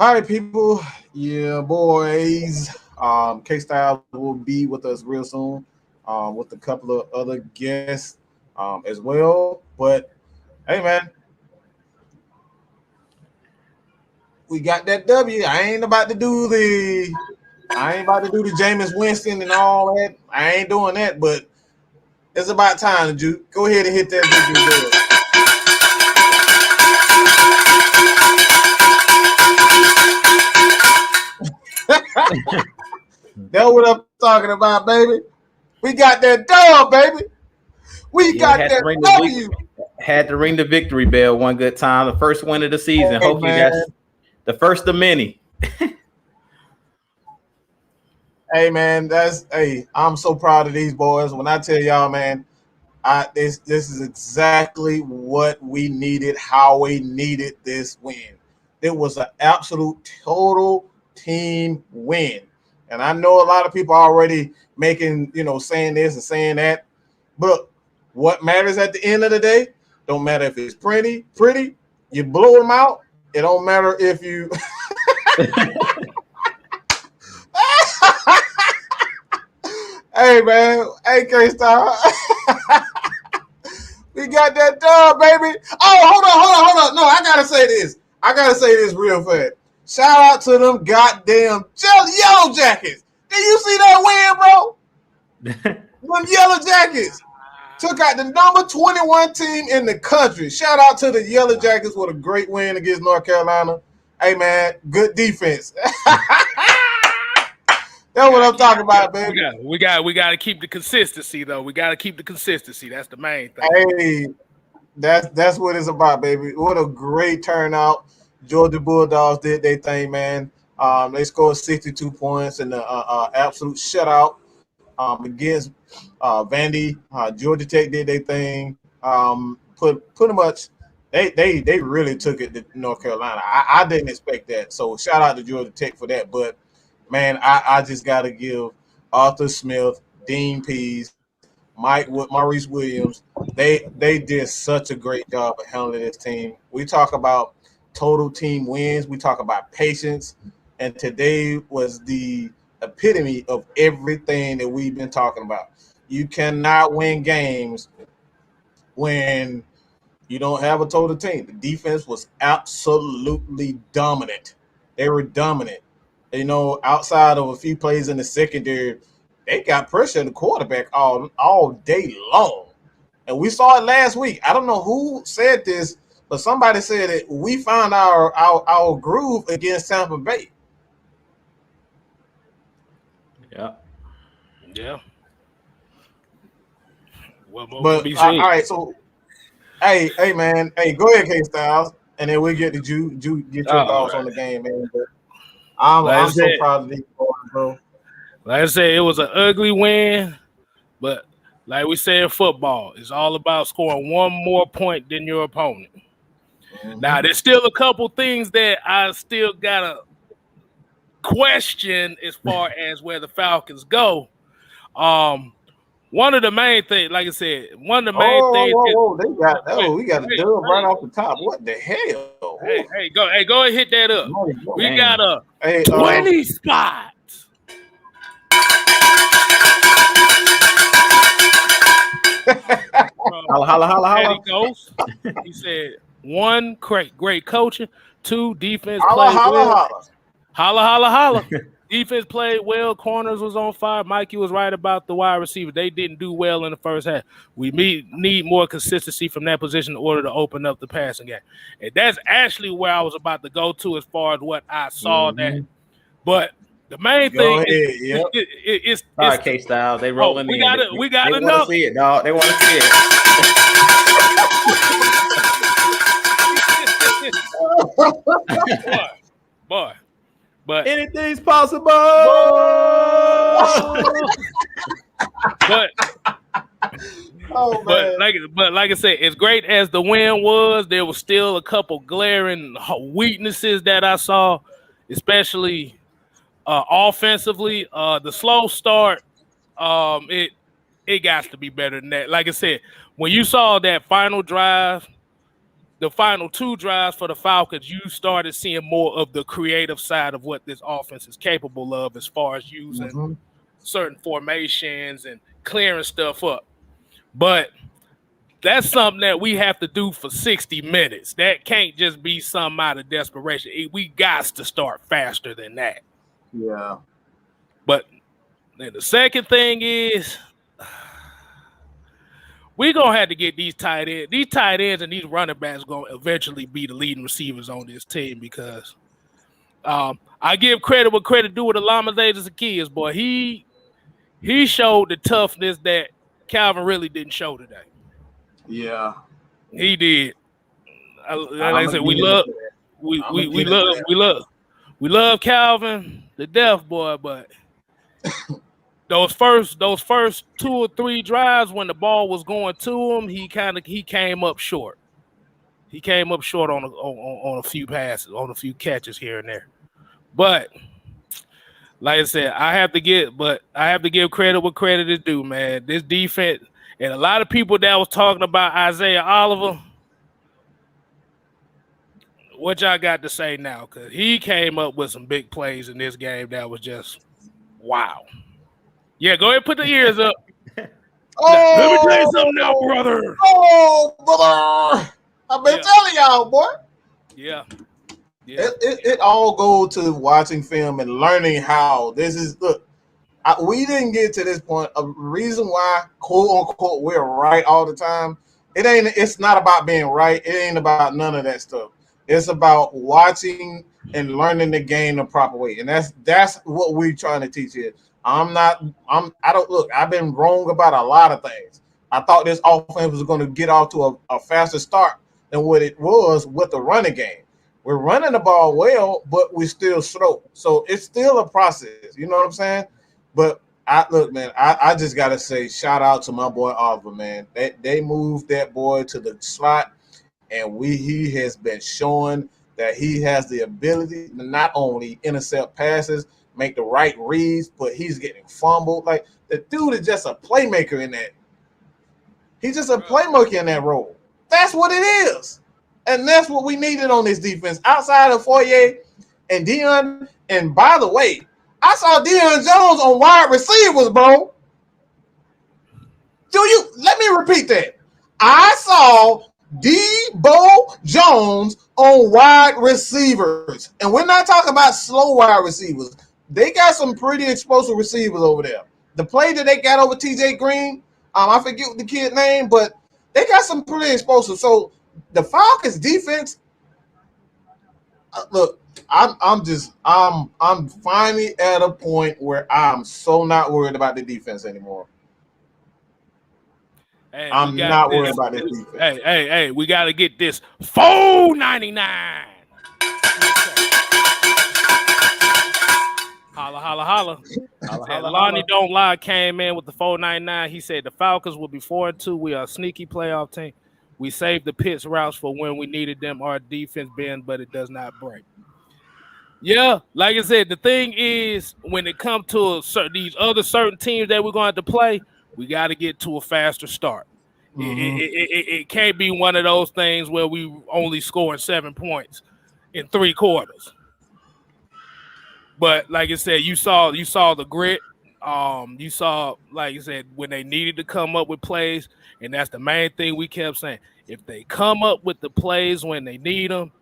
All right, people. Yeah, boys. K-Style will be with us real soon with a couple of other guests as well. But hey, man, we got that W. I ain't about to do the Jameis Winston and all that. I ain't doing that, but it's about time, Juke. Go ahead and hit that video. That's what I'm talking about, baby. We got that dub, baby. We got that W. Had to ring the victory bell one good time. The first win of the season. Hey, hopefully man. That's the first of many. Hey, man, I'm so proud of these boys. When I tell y'all, man, this is exactly what we needed, how we needed this win. It was an absolute total team win. And I know a lot of people are already making, saying this and saying that. But what matters at the end of the day, don't matter if it's pretty, you blow them out. It don't matter if you Hey, man. Hey, K-Star. We got that dub, baby. Oh, hold on. No, I got to say this. Real fast. Shout out to them goddamn Yellow Jackets. Did you see that win, bro? Them Yellow Jackets took out the number 21 team in the country. Shout out to the Yellow Jackets with a great win against North Carolina. Hey, man, good defense. That's what I'm talking about, baby. We got to keep the consistency, though. We got to keep the consistency. That's the main thing. Hey, that's what it's about, baby. What a great turnout. Georgia Bulldogs did their thing, man. They scored 62 points in the absolute shutout against Vandy. Georgia Tech did their thing. Pretty much, they really took it to North Carolina. I didn't expect that. So shout out to Georgia Tech for that. But man, I just got to give Arthur Smith, Dean Pease, Maurice Williams. They did such a great job of handling this team. We talk about total team wins. We talk about patience. And today was the epitome of everything that we've been talking about. You cannot win games when you don't have a total team. The defense was absolutely dominant. They were dominant. Outside of a few plays in the secondary, they got pressure on the quarterback all day long. And we saw it last week. I don't know who said this, but somebody said that we found our groove against Tampa Bay. Yeah. Well, but all right, so hey, man, go ahead, K Styles, and then we'll get to get your thoughts on the game, man. But I'm so proud of these boys, bro. Like I said, it was an ugly win, but like we say in football, it's all about scoring one more point than your opponent. Mm-hmm. Now, there's still a couple things that I still gotta question as far as where the Falcons go. One of the main things, like I said, one of the main things. We got a dub right off the top. What the hell? Hey, go and hit that up. We got a 20 spots. Holla. He said, one, great coaching. Two, defense played well. Holla. Defense played well. Corners was on fire. Mikey was right about the wide receiver. They didn't do well in the first half. We need more consistency from that position in order to open up the passing game. And that's actually where I was about to go to as far as what I saw that. But the main thing is all right, K-Style. They rolling in. We got they enough. They want to see it, dog. They want to see it. Boy. But anything's possible. But like I said, as great as the win was, there was still a couple glaring weaknesses that I saw, especially offensively. The slow start, it got to be better than that. Like I said, when you saw that final drive, the final 2 drives for the Falcons, you started seeing more of the creative side of what this offense is capable of as far as using certain formations and clearing stuff up. But that's something that we have to do for 60 minutes. That can't just be something out of desperation. We got to start faster than that. Yeah. But then the second thing is we're going to have to get these tight ends. These tight ends and these running backs going to eventually be the leading receivers on this team because I give credit what credit due with Alameda Zacchaeus, boy. He showed the toughness that Calvin really didn't show today. Yeah. He did. Like I said, we love Calvin to death, boy, but those first 2 or 3 drives when the ball was going to him, he came up short. He came up short on a few passes, on a few catches here and there. But like I said, I have to give credit what credit is due, man. This defense and a lot of people that was talking about Isaiah Oliver. What y'all got to say now? Because he came up with some big plays in this game that was just wow. Yeah, go ahead and put the ears up. Oh, let me tell you something now, brother. Oh, brother. I've been telling y'all, boy. Yeah. It all goes to watching film and learning how this is. Look, we didn't get to this point. A reason why, quote unquote, we're right all the time. It's not about being right. It ain't about none of that stuff. It's about watching and learning the game the proper way, and that's what we're trying to teach here. I've been wrong about a lot of things. I thought this offense was going to get off to a faster start than what it was with the running game. We're running the ball well, but we're still slow. So it's still a process. You know what I'm saying? But I just got to say, shout out to my boy Oliver, man. They moved that boy to the slot, and he has been showing that he has the ability to not only intercept passes, make the right reads, but he's getting fumbled. Like, the dude is just a playmaker in that. He's just a playmaker in that role. That's what it is. And that's what we needed on this defense. Outside of Foyer and Deion, and by the way, I saw Deion Jones on wide receivers, bro. Let me repeat that. I saw Debo Jones on wide receivers. And we're not talking about slow wide receivers. They got some pretty explosive receivers over there. The play that they got over TJ Green, I forget the kid's name, but they got some pretty explosive. So the Falcons defense, look, I'm finally at a point where I'm so not worried about the defense anymore. Hey, I'm not worried about this defense. Hey, we got to get this $4.99. Holla. Lonnie Don't Lie came in with the $4.99. He said the Falcons will be 4-2. We are a sneaky playoff team. We saved the pitch routes for when we needed them. Our defense bend, but it does not break. Yeah, like I said, the thing is, when it comes to these other certain teams that we're going to have to play, we got to get to a faster start. It can't be one of those things where we only scoring 7 points in 3 quarters. But like I said, you saw the grit. You saw, like I said, when they needed to come up with plays, and that's the main thing we kept saying. If they come up with the plays when they need them,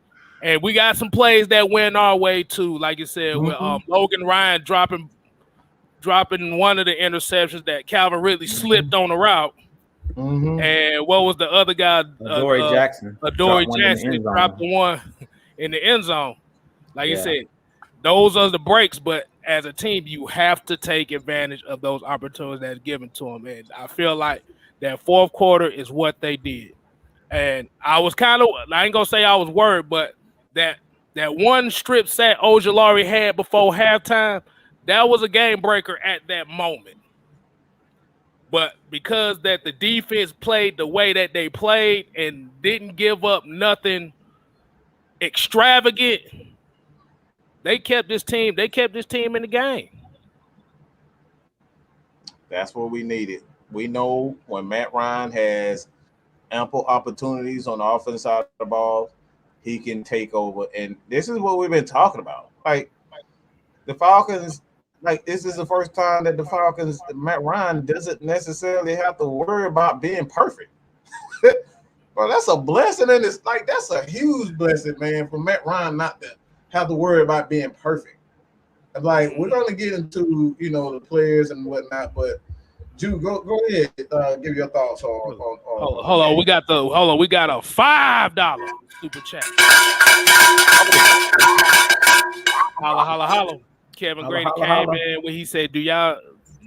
and we got some plays that went our way too, like you said, with Logan Ryan dropping one of the interceptions that Calvin Ridley slipped on the route. And what was the other guy? Adoree Jackson. Adoree Jackson dropped the one in the end zone. Like you said, those are the breaks, but as a team, you have to take advantage of those opportunities that's given to them. And I feel like that fourth quarter is what they did. And I was I ain't going to say I was worried, but that one strip sack Ojulari had before halftime, that was a game breaker at that moment. But because that the defense played the way that they played and didn't give up nothing extravagant, they kept this team in the game. That's what we needed. We know when Matt Ryan has ample opportunities on the offensive side of the ball, he can take over. And this is what we've been talking about. Like the Falcons, like this is the first time that the Falcons, Matt Ryan doesn't necessarily have to worry about being perfect. Well, that's a blessing, and it's like that's a huge blessing, man, for Matt Ryan not to have to worry about being perfect. Like we're gonna get into the players and whatnot, but Drew, go ahead, give your thoughts on. Hold on, we got a $5 super chat. Holla. Kevin Grady came in when he said, "Do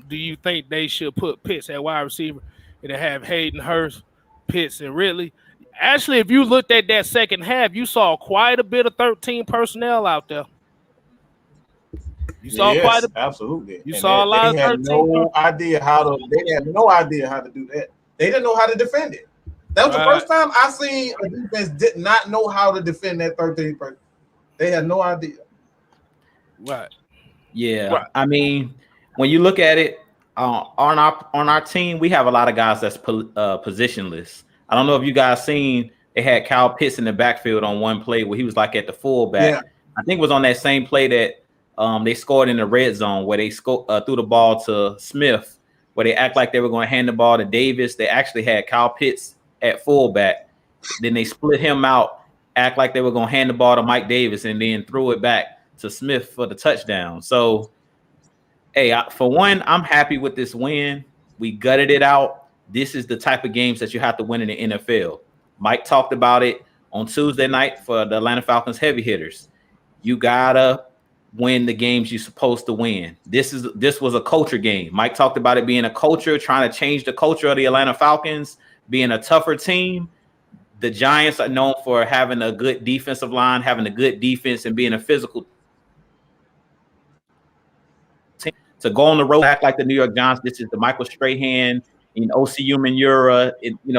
you think they should put Pitts at wide receiver and have Hayden Hurst, Pitts, and Ridley?" Actually, if you looked at that second half, you saw quite a bit of 13 personnel out there. You saw absolutely. You saw a lot of 13. They had no idea how to do that. They didn't know how to defend it. That was the first time I seen a defense did not know how to defend that 13 person. They had no idea. Right. Yeah. Right. I mean, when you look at it on our team, we have a lot of guys that's positionless. I don't know if you guys seen they had Kyle Pitts in the backfield on one play where he was like at the fullback. Yeah. I think it was on that same play that they scored in the red zone where they threw the ball to Smith, where they act like they were going to hand the ball to Davis. They actually had Kyle Pitts at fullback. Then they split him out, act like they were going to hand the ball to Mike Davis, and then threw it back to Smith for the touchdown. So, hey, for one, I'm happy with this win. We gutted it out. This is the type of games that you have to win in the NFL. Mike talked about it on Tuesday night for the Atlanta Falcons heavy hitters. You gotta win the games you're supposed to win. This was a culture game. Mike talked about it being a culture, trying to change the culture of the Atlanta Falcons, being a tougher team. The Giants are known for having a good defensive line, having a good defense, and being a physical team. To go on the road, act like the New York Giants. This is the Michael Strahan, O.C.U. Manura.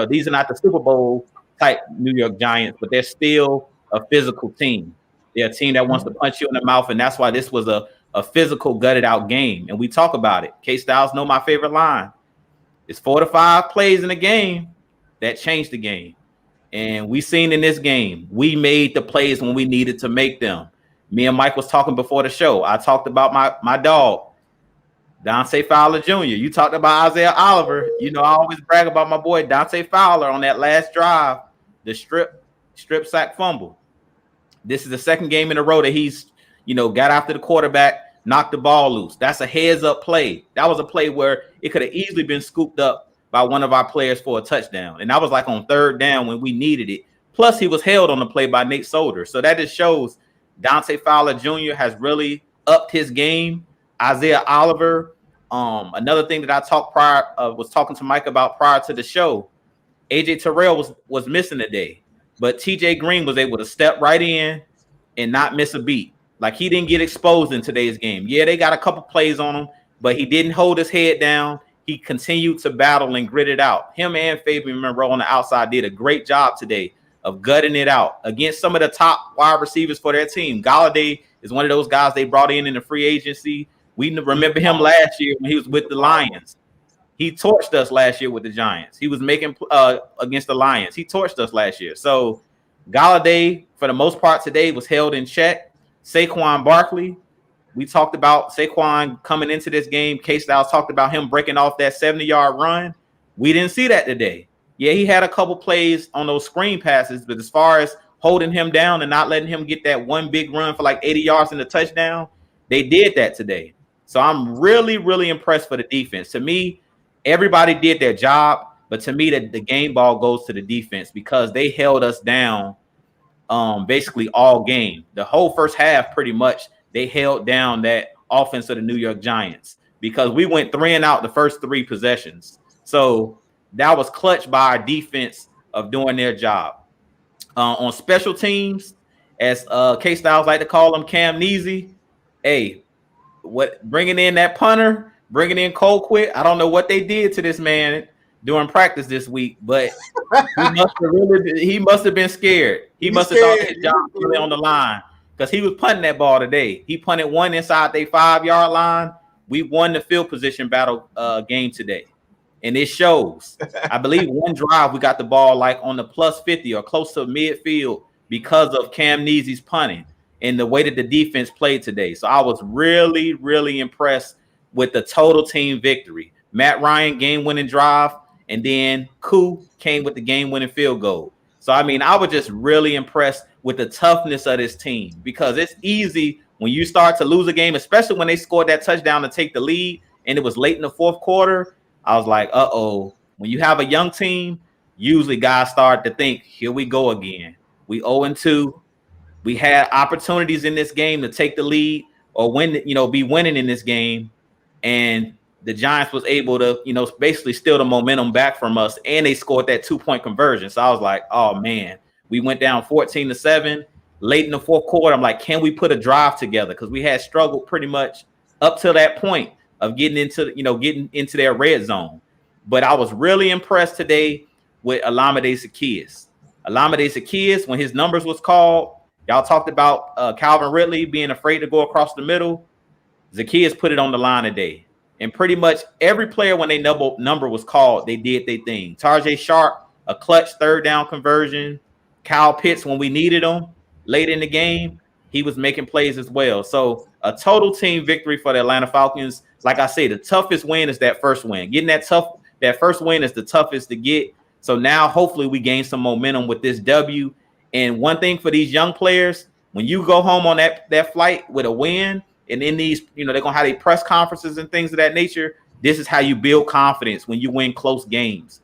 These are not the Super Bowl type New York Giants, but they're still a physical team. They're a team that wants to punch you in the mouth, and that's why this was a physical, gutted-out game. And we talk about it. K-Styles know my favorite line. It's 4 to 5 plays in the game that changed the game. And we seen in this game, we made the plays when we needed to make them. Me and Mike was talking before the show. I talked about my dog, Dante Fowler Jr. You talked about Isaiah Oliver. I always brag about my boy Dante Fowler on that last drive, the strip sack fumble. This is the second game in a row that he's, got after the quarterback, knocked the ball loose. That's a heads-up play. That was a play where it could have easily been scooped up by one of our players for a touchdown. And that was like on third down when we needed it. Plus, he was held on the play by Nate Solder. So that just shows Dante Fowler Jr. has really upped his game. Isaiah Oliver. Another thing that I was talking to Mike about prior to the show, AJ Terrell was missing today, but TJ Green was able to step right in and not miss a beat. Like he didn't get exposed in today's game. Yeah, they got a couple plays on him, but he didn't hold his head down. He continued to battle and grit it out. Him and Fabian Monroe on the outside did a great job today of gutting it out against some of the top wide receivers for their team. Galladay is one of those guys they brought in the free agency. We remember him last year when he was with the Lions. He torched us last year with the Giants. He was making against the Lions. He torched us last year. So Galladay, for the most part today, was held in check. Saquon Barkley, we talked about Saquon coming into this game. K-Styles talked about him breaking off that 70-yard run. We didn't see that today. Yeah, he had a couple plays on those screen passes, but as far as holding him down and not letting him get that one big run for like 80 yards in the touchdown, they did that today. So I'm really, really impressed for the defense. To me, everybody did their job, but to me, the game ball goes to the defense because they held us down basically all game. The whole first half, pretty much, they held down that offense of the New York Giants because we went 3 and out the first 3 possessions. So that was clutch by our defense of doing their job. On special teams, as K-Styles like to call them, Cam Neasy, hey, bringing in that punter, bringing in Colquitt. I don't know what they did to this man during practice this week, but he must have been scared. He must have thought his job was on the line because he was punting that ball today. He punted one inside their 5-yard line. We won the field position battle game today. and it shows. I believe one drive we got the ball like on the +50 or close to midfield because of Cam Neezy's punting and the way that the defense played today. So I was really, really impressed with the total team victory. Matt Ryan game-winning drive, and then Koo came with the game-winning field goal. So, I mean, I was just really impressed with the toughness of this team, because it's easy when you start to lose a game, especially when they scored that touchdown to take the lead and it was late in the fourth quarter. I was like, uh-oh. When you have a young team, usually guys start to think, here we go again. We 0-2. We had opportunities in this game to take the lead or win, be winning in this game. And the Giants was able to, basically steal the momentum back from us, and they scored that 2-point conversion. So I was like, oh man, we went down 14-7 late in the fourth quarter. I'm like, can we put a drive together? Because we had struggled pretty much up to that point of getting into their red zone. But I was really impressed today with Olamide Zaccheaus. Olamide Zaccheaus, when his numbers was called, y'all talked about Calvin Ridley being afraid to go across the middle. Zaccheaus put it on the line today. And pretty much every player, when they number was called, they did their thing. Tarjay Sharp, a clutch third down conversion. Kyle Pitts, when we needed him late in the game, he was making plays as well. So a total team victory for the Atlanta Falcons. Like I say, the toughest win is that first win. Getting that first win is the toughest to get. So now hopefully we gain some momentum with this W. And one thing for these young players, when you go home on that flight with a win, and in these, they're going to have their press conferences and things of that nature. This is how you build confidence when you win close games.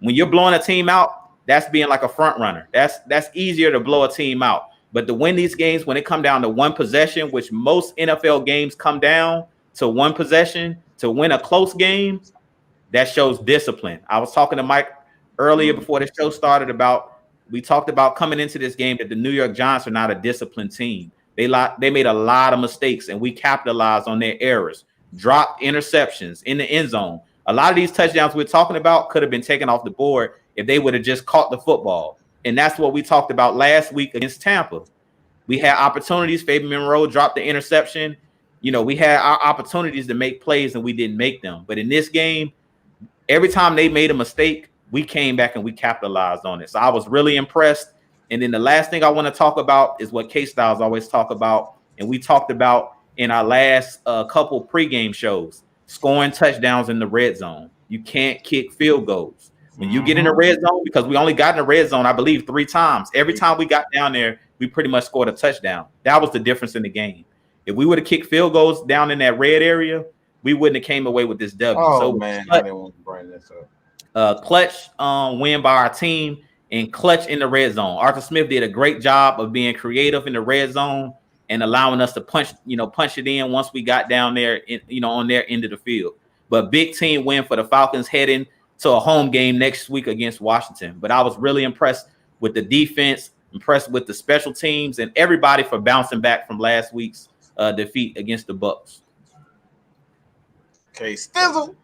When you're blowing a team out, that's being like a front runner. That's easier to blow a team out. But to win these games, when it come down to one possession, which most NFL games come down to one possession, to win a close game, that shows discipline. I was talking to Mike earlier before the show started we talked about coming into this game that the New York Giants are not a disciplined team. They made a lot of mistakes, and we capitalized on their errors. Dropped interceptions in the end zone. A lot of these touchdowns we're talking about could have been taken off the board if they would have just caught the football. And that's what we talked about last week against Tampa. We had opportunities. Fabian Monroe dropped the interception. We had our opportunities to make plays, and we didn't make them. But in this game, every time they made a mistake, we came back and we capitalized on it. So I was really impressed. And then the last thing I want to talk about is what K-Styles always talk about, and we talked about in our last couple pregame shows, scoring touchdowns in the red zone. You can't kick field goals. When you get in the red zone, because we only got in the red zone, I believe, 3 times. Every time we got down there, we pretty much scored a touchdown. That was the difference in the game. If we would have kicked field goals down in that red area, we wouldn't have came away with this W. Oh, man, I didn't want to bring this up. Clutch win by our team. And clutch in the red zone. Arthur Smith did a great job of being creative in the red zone and allowing us to punch it in once we got down there, on their end of the field. But big team win for the Falcons heading to a home game next week against Washington. But I was really impressed with the defense, impressed with the special teams, and everybody for bouncing back from last week's defeat against the Bucs. Okay, Stizzle.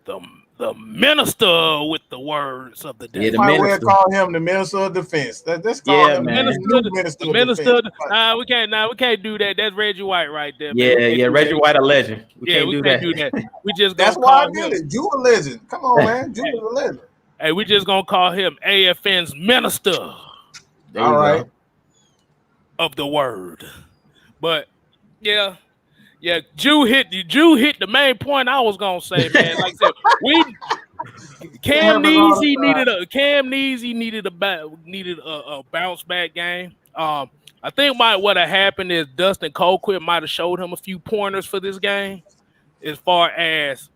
The minister with the words of the day. Yeah, might well call him the minister of defense. Let's call him the minister of defense. We can't do that. That's Reggie White right there. Yeah, Reggie White a legend. We can't do that. We just that's why I did it. You a legend. Come on, man. You a legend. Hey, we just gonna call him AFN's minister. All right. Of the word. But yeah. Yeah, Jew hit the main point I was gonna say, man. Like I said, Cam Neezy needed a bounce back game. I think what had happened is Dustin Colquitt might have showed him a few pointers for this game, as far as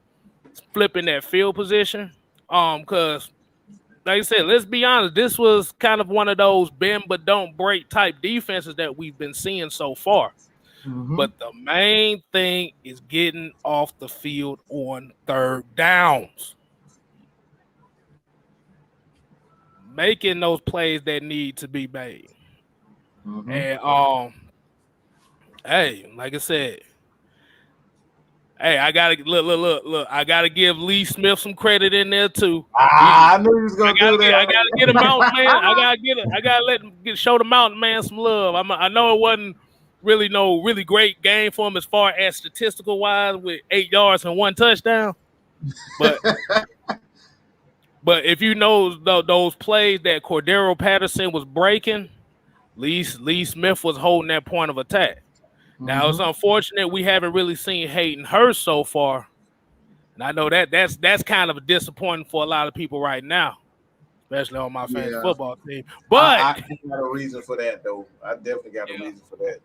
flipping that field position. Because like I said, let's be honest, this was kind of one of those bend but don't break type defenses that we've been seeing so far. Mm-hmm. But the main thing is getting off the field on third downs. Making those plays that need to be made. Mm-hmm. And hey, like I said, hey, I gotta look. I gotta give Lee Smith some credit in there too. I knew he was gonna do that. I gotta get a mountain man. I gotta let him show the mountain man some love. I know it wasn't really no really great game for him as far as statistical wise with 8 yards and 1 touchdown. But But if you know those plays that Cordero Patterson was breaking, Lee Smith was holding that point of attack. Now it's unfortunate we haven't really seen Hayden Hurst so far, and I know that's kind of disappointing for a lot of people right now, especially on my fantasy football team. But I got a reason for that, though. I definitely got a reason for that.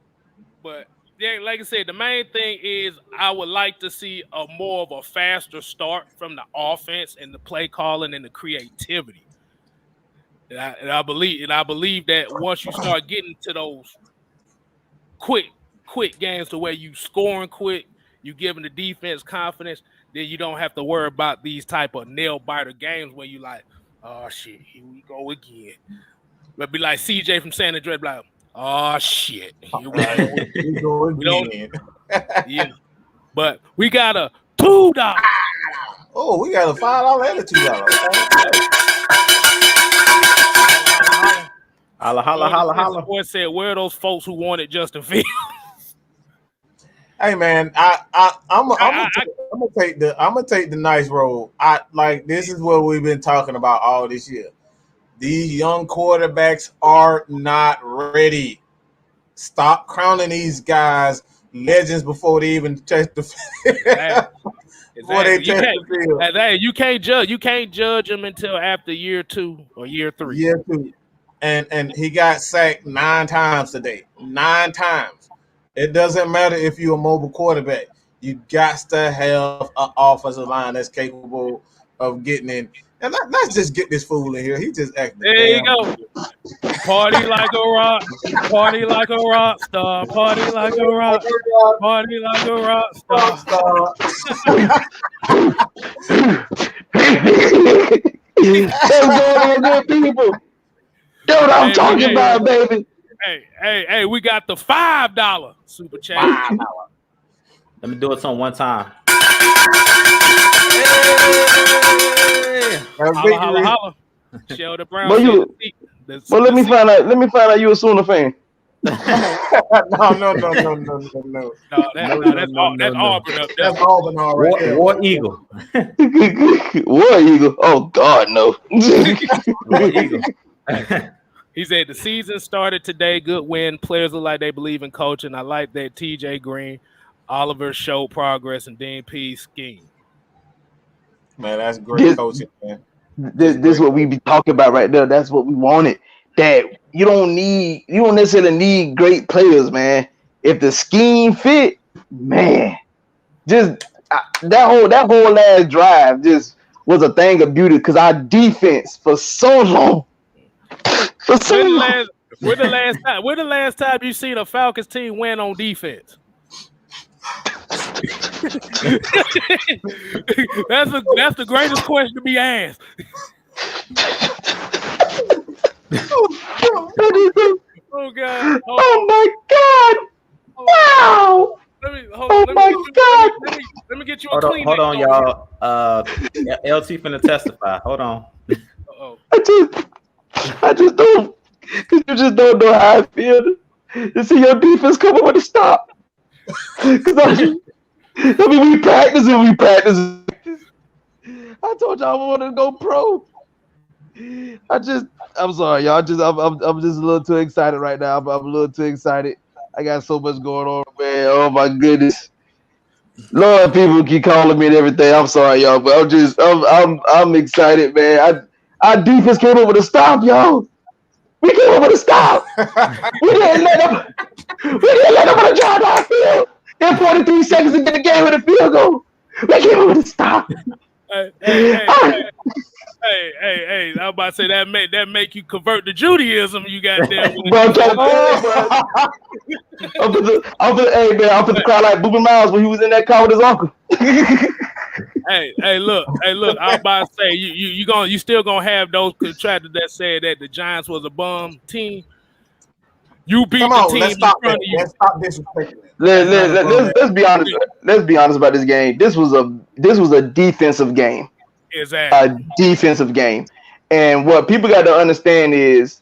But yeah, like I said, the main thing is I would like to see more of a faster start from the offense and the play calling and the creativity. And I believe that once you start getting to those quick games to where you scoring quick, you giving the defense confidence, then you don't have to worry about these type of nail biter games where you like, oh shit, here we go again. But be like CJ from San Andreas, like, oh shit, here we go again. Yeah, but we got a $2. Oh, we got a $5 and a $2. Holla, holla, holla, holla. Boy said, where are those folks who wanted Justin Fields? Hey man, I'm gonna take the nice road. This is what we've been talking about all this year. These young quarterbacks are not ready. Stop crowning these guys legends before they even touch the field. Before they touch the field. You can't judge them until after year 2 or year 3. Year 2. And he got sacked 9 times today. 9 times. It doesn't matter if you're a mobile quarterback. You got to have an offensive line that's capable of getting in. And let's just get this fool in here. He just acting. There you go. Party like a rock. Party like a rock star. Party like a rock. Party like a rock star. Good people. That's what I'm talking about, baby. Hey, we got the $5 super chat. $5. Let me do it one time. Holla, holla. Sheldon Brown. But let me find out you a Sooner fan. No. That's Auburn up there. That's Auburn already. War Eagle. War Eagle. Oh God, no. War Eagle. He said the season started today. Good win. Players look like they believe in coaching. I like that TJ Green, Oliver showed progress and Dean P's scheme. Man, that's great coaching, man. This is what we be talking about right there. That's what we wanted. That you don't necessarily need great players, man. If the scheme fit, man, just that whole last drive just was a thing of beauty because our defense for so long. When the last time you seen a Falcons team win on defense? That's the greatest question to be asked. Oh God! Oh my God! Wow! Let me get you a clean. Hold on, y'all. LT finna testify. Hold on. I just don't. Cause you just don't know how I feel to see your defense come up with a stop. Cause we practice. I told y'all I wanted to go pro. I'm sorry, y'all. I'm just a little too excited right now. I'm a little too excited. I got so much going on, man. Oh my goodness. Lord, people keep calling me and everything. I'm sorry, y'all, but I'm excited, man. Our defense came up with a stop, y'all. We came up with a stop. We didn't let them drive down field in 43 seconds to get the game with a field goal. We came up with a stop. Hey, I'm about to say that make you convert to Judaism. You got there. I'm for the crowd like Booby Miles when he was in that car with his uncle. Hey, look. I'm about to say you still gonna have those contractors that said that the Giants was a bum team. You beat the team in front of you. Let's stop disrespecting it. Let's be honest. Let's be honest about this game. This was a defensive game. Exactly. A defensive game. And what people got to understand is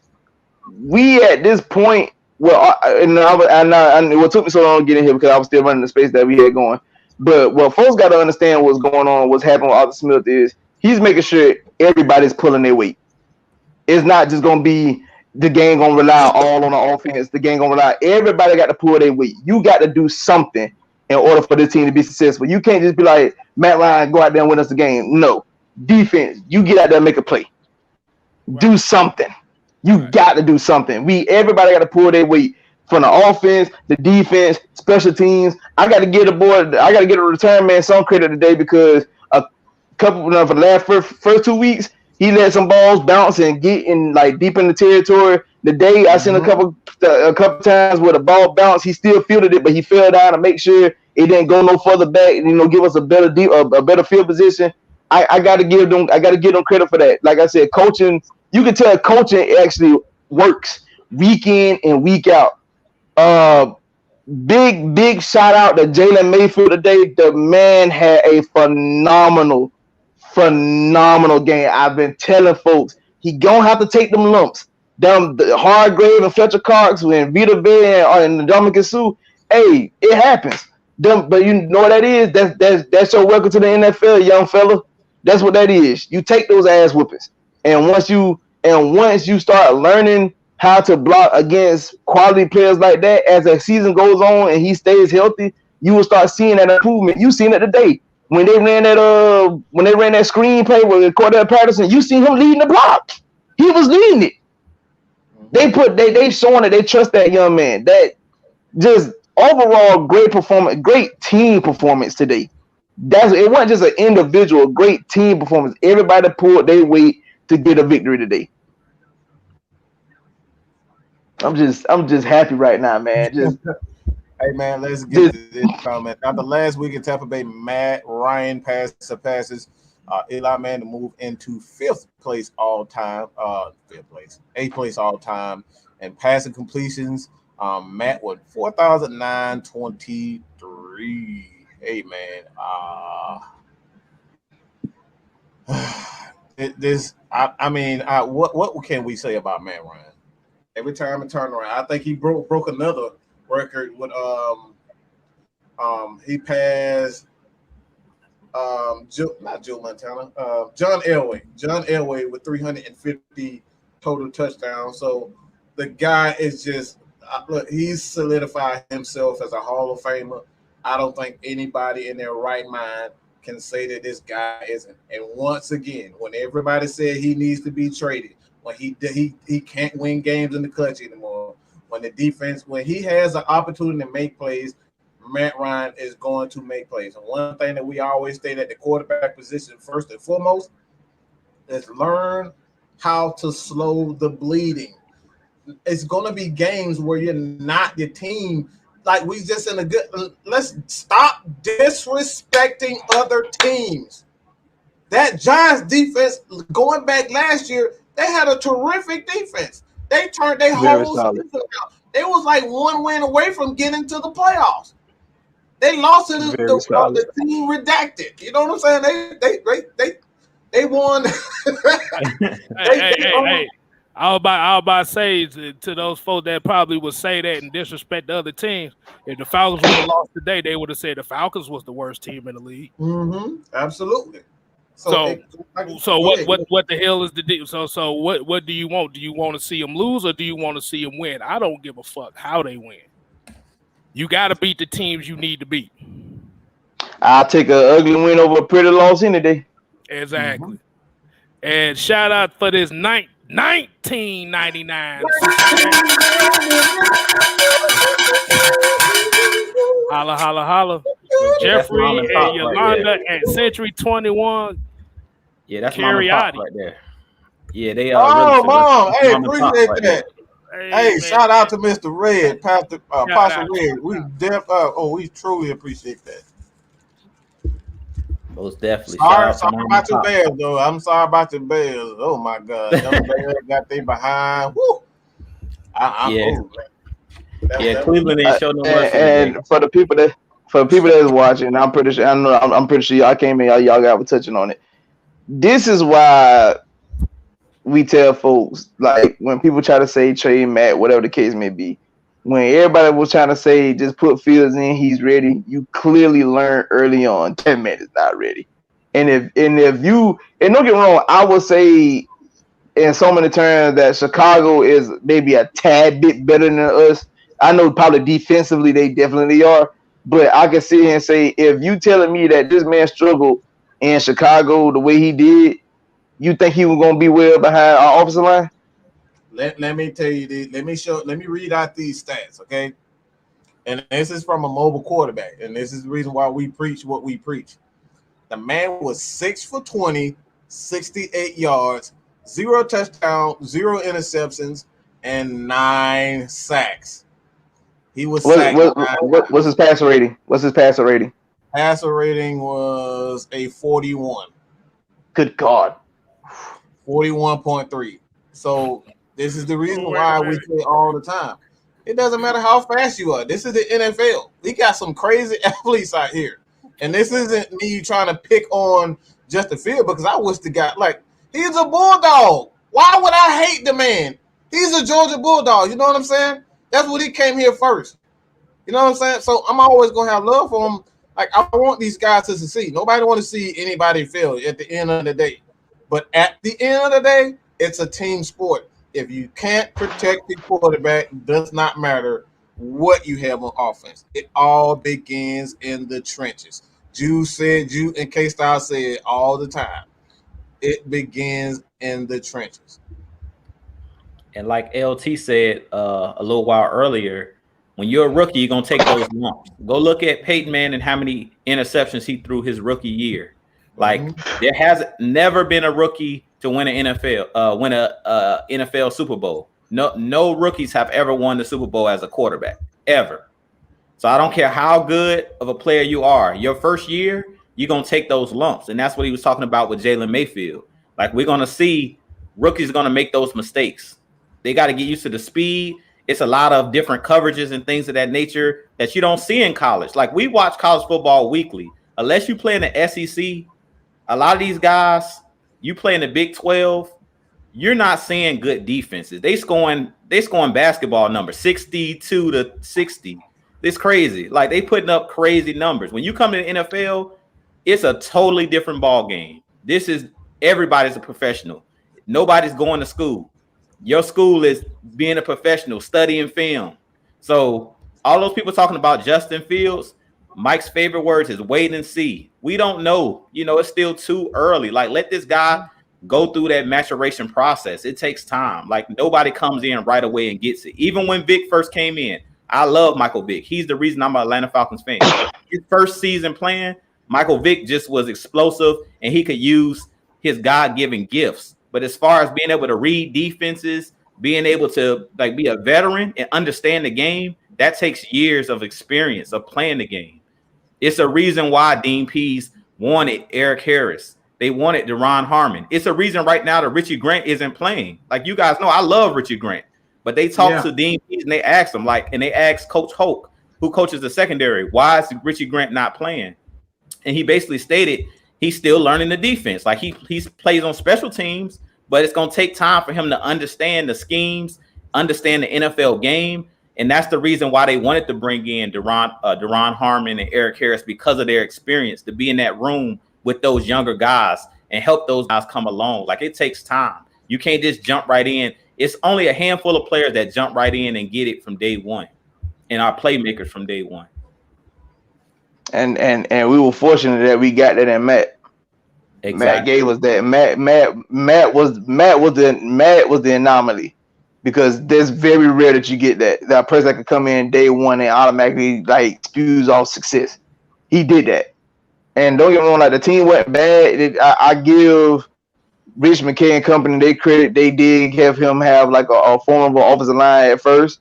we at this point, what took me so long to get in here because I was still running the space that we had going. But what folks got to understand what's going on, what's happening with Arthur Smith is he's making sure everybody's pulling their weight. It's not just gonna be the game gonna rely all on the offense. The game gonna rely. Everybody got to pull their weight. You got to do something in order for the team to be successful. You can't just be like Matt Ryan, go out there and win us the game. No, defense. You get out there and make a play. Right. Do something. You got to do something. Everybody got to pull their weight from the offense, the defense, special teams. I got to give a return man some credit today because a couple for the last first 2 weeks. He let some balls bounce and get in like deep in the territory. The day I seen a couple times where the ball bounced, he still fielded it, but he fell down to make sure it didn't go no further back. Give us a better field position. I gotta give them credit for that. Like I said, coaching. You can tell coaching actually works week in and week out. Big shout out to Jalen Mayfield today. The man had a phenomenal game. I've been telling folks he gonna have to take them lumps. Them the Hargrave and Fletcher Cox and Vita Vea and Dominican Sue. Hey, it happens. But you know what that is? That's your welcome to the NFL, young fella. That's what that is. You take those ass whoopings, and once you start learning how to block against quality players like that as the season goes on and he stays healthy, you will start seeing that improvement. You seen it today. When they ran that screen play with Cordell Patterson, you see him leading the block. He was leading it. They showing that they trust that young man. That just overall great performance, great team performance today. It wasn't just an individual, great team performance. Everybody pulled their weight to get a victory today. I'm just happy right now, man. Just hey man, let's get to this comment. After last week in Tampa Bay, Matt Ryan surpasses Eli Manning to move into 5th place all time, 8th place all time, and passing completions. Matt with 4,923. Hey man, what can we say about Matt Ryan? Every time it turned around, I think he broke another record with he passed not Joe Montana, John Elway with 350 total touchdowns. So the guy is just look, he's solidified himself as a Hall of Famer. I don't think anybody in their right mind can say that this guy isn't. And once again, when everybody said he needs to be traded, when he can't win games in the clutch anymore, when he has an opportunity to make plays, Matt Ryan is going to make plays. And one thing that we always state at the quarterback position, first and foremost, is learn how to slow the bleeding. It's going to be games where you're not your team. Like we just in a good. Let's stop disrespecting other teams. That Giants defense, going back last year, they had a terrific defense. They turned their whole season out. They was like one win away from getting to the playoffs. They lost to the team redacted. You know what I'm saying? They won. Hey. I was about to say to those folks that probably would say that and disrespect the other teams, if the Falcons would have lost today, they would have said the Falcons was the worst team in the league. Mm-hmm. Absolutely. So what the hell is the deal? So what do you want? Do you want to see them lose or do you want to see them win? I don't give a fuck how they win. You got to beat the teams you need to beat. I'll take an ugly win over a pretty loss any day. Exactly. Mm-hmm. And shout out for this 1999. Holla, holla, holla. Jeffrey and Yolanda at Century 21. Yeah, that's Cariotti right there. Yeah, they are. Oh, Mom. Hey, appreciate that. Hey, shout out to Mr. Red, Pastor Red. We truly appreciate that. Most definitely. Sorry about your Bears, though. I'm sorry about your Bears. Oh my God, them Bears got they behind. Woo. Cleveland ain't show no mercy. And for the people that's watching, I'm pretty sure y'all came in, y'all got touching on it. This is why we tell folks, like when people try to say trade Matt, whatever the case may be, when everybody was trying to say just put Fields in, he's ready, you clearly learned early on that man is not ready. And if you, and don't get me wrong, I would say in so many terms that Chicago is maybe a tad bit better than us. I know probably defensively they definitely are, but I can sit here and say, if you telling me that this man struggled in Chicago the way he did, you think he was gonna be well behind our offensive line? Let me tell you this. Let me read out these stats, okay? And this is from a mobile quarterback, and this is the reason why we preach what we preach. The man was 6 for 20, 68 yards, 0 touchdowns, 0 interceptions, and 9 sacks. He was sacked. What's his passer rating? What's his passer rating? Passer rating was a 41. Good God. 41.3. So this is the reason why we say all the time. It doesn't matter how fast you are. This is the NFL. We got some crazy athletes out here. And this isn't me trying to pick on just the field, because I wish the guy, like, he's a Bulldog. Why would I hate the man? He's a Georgia Bulldog. You know what I'm saying? That's what he came here first. You know what I'm saying? So I'm always going to have love for him. Like, I want these guys to succeed. Nobody want to see anybody fail at the end of the day. But at the end of the day, it's a team sport. If you can't protect the quarterback, it does not matter what you have on offense. It all begins in the trenches. Jude and K-Style say it all the time. It begins in the trenches. And like LT said a little while earlier, when you're a rookie, you're going to take those lumps. Go look at Peyton Manning, how many interceptions he threw his rookie year. Like, there has never been a rookie to win an NFL Super Bowl. No rookies have ever won the Super Bowl as a quarterback, ever. So I don't care how good of a player you are. Your first year, you're going to take those lumps. And that's what he was talking about with Jalen Mayfield. Like, we're going to see rookies are going to make those mistakes. They got to get used to the speed. It's a lot of different coverages and things of that nature that you don't see in college. Like, we watch college football weekly. Unless you play in the SEC, a lot of these guys, you play in the Big 12, you're not seeing good defenses. They scoring basketball numbers, 62 to 60. It's crazy. Like, they putting up crazy numbers. When you come to the NFL, it's a totally different ball game. This is, everybody's a professional. Nobody's going to school. Your school is being a professional, studying film. So all those people talking about Justin Fields, Mike's favorite words is wait and see. We don't know. You know, it's still too early. Like, let this guy go through that maturation process. It takes time. Like, nobody comes in right away and gets it. Even when Vic first came in, I love Michael Vick. He's the reason I'm an Atlanta Falcons fan. His first season playing, Michael Vick just was explosive, and he could use his God-given gifts. But as far as being able to read defenses, being able to, like, be a veteran and understand the game, that takes years of experience of playing the game. It's a reason why Dean Pease wanted Eric Harris. They wanted Deron Harmon. It's a reason right now that Richie Grant isn't playing. Like, you guys know, I love Richie Grant. But they talked to Dean Pease and they asked him, like, and they asked Coach Hoke, who coaches the secondary, why is Richie Grant not playing? And he basically stated he's still learning the defense. Like, he plays on special teams, but it's going to take time for him to understand the schemes, understand the NFL game. And that's the reason why they wanted to bring in Deron Harmon and Eric Harris, because of their experience, to be in that room with those younger guys and help those guys come along. Like, it takes time. You can't just jump right in. It's only a handful of players that jump right in and get it from day one, and our playmakers from day one. And we were fortunate that we got that in Matt. Exactly. Matt gave us that. Matt was the anomaly, because there's very rare that you get that person that can come in day one and automatically, like, spews off success. He did that. And don't get me wrong, like, the team went bad. I give Rich McKay and company they credit. They did have him have, like, a form of an offensive line at first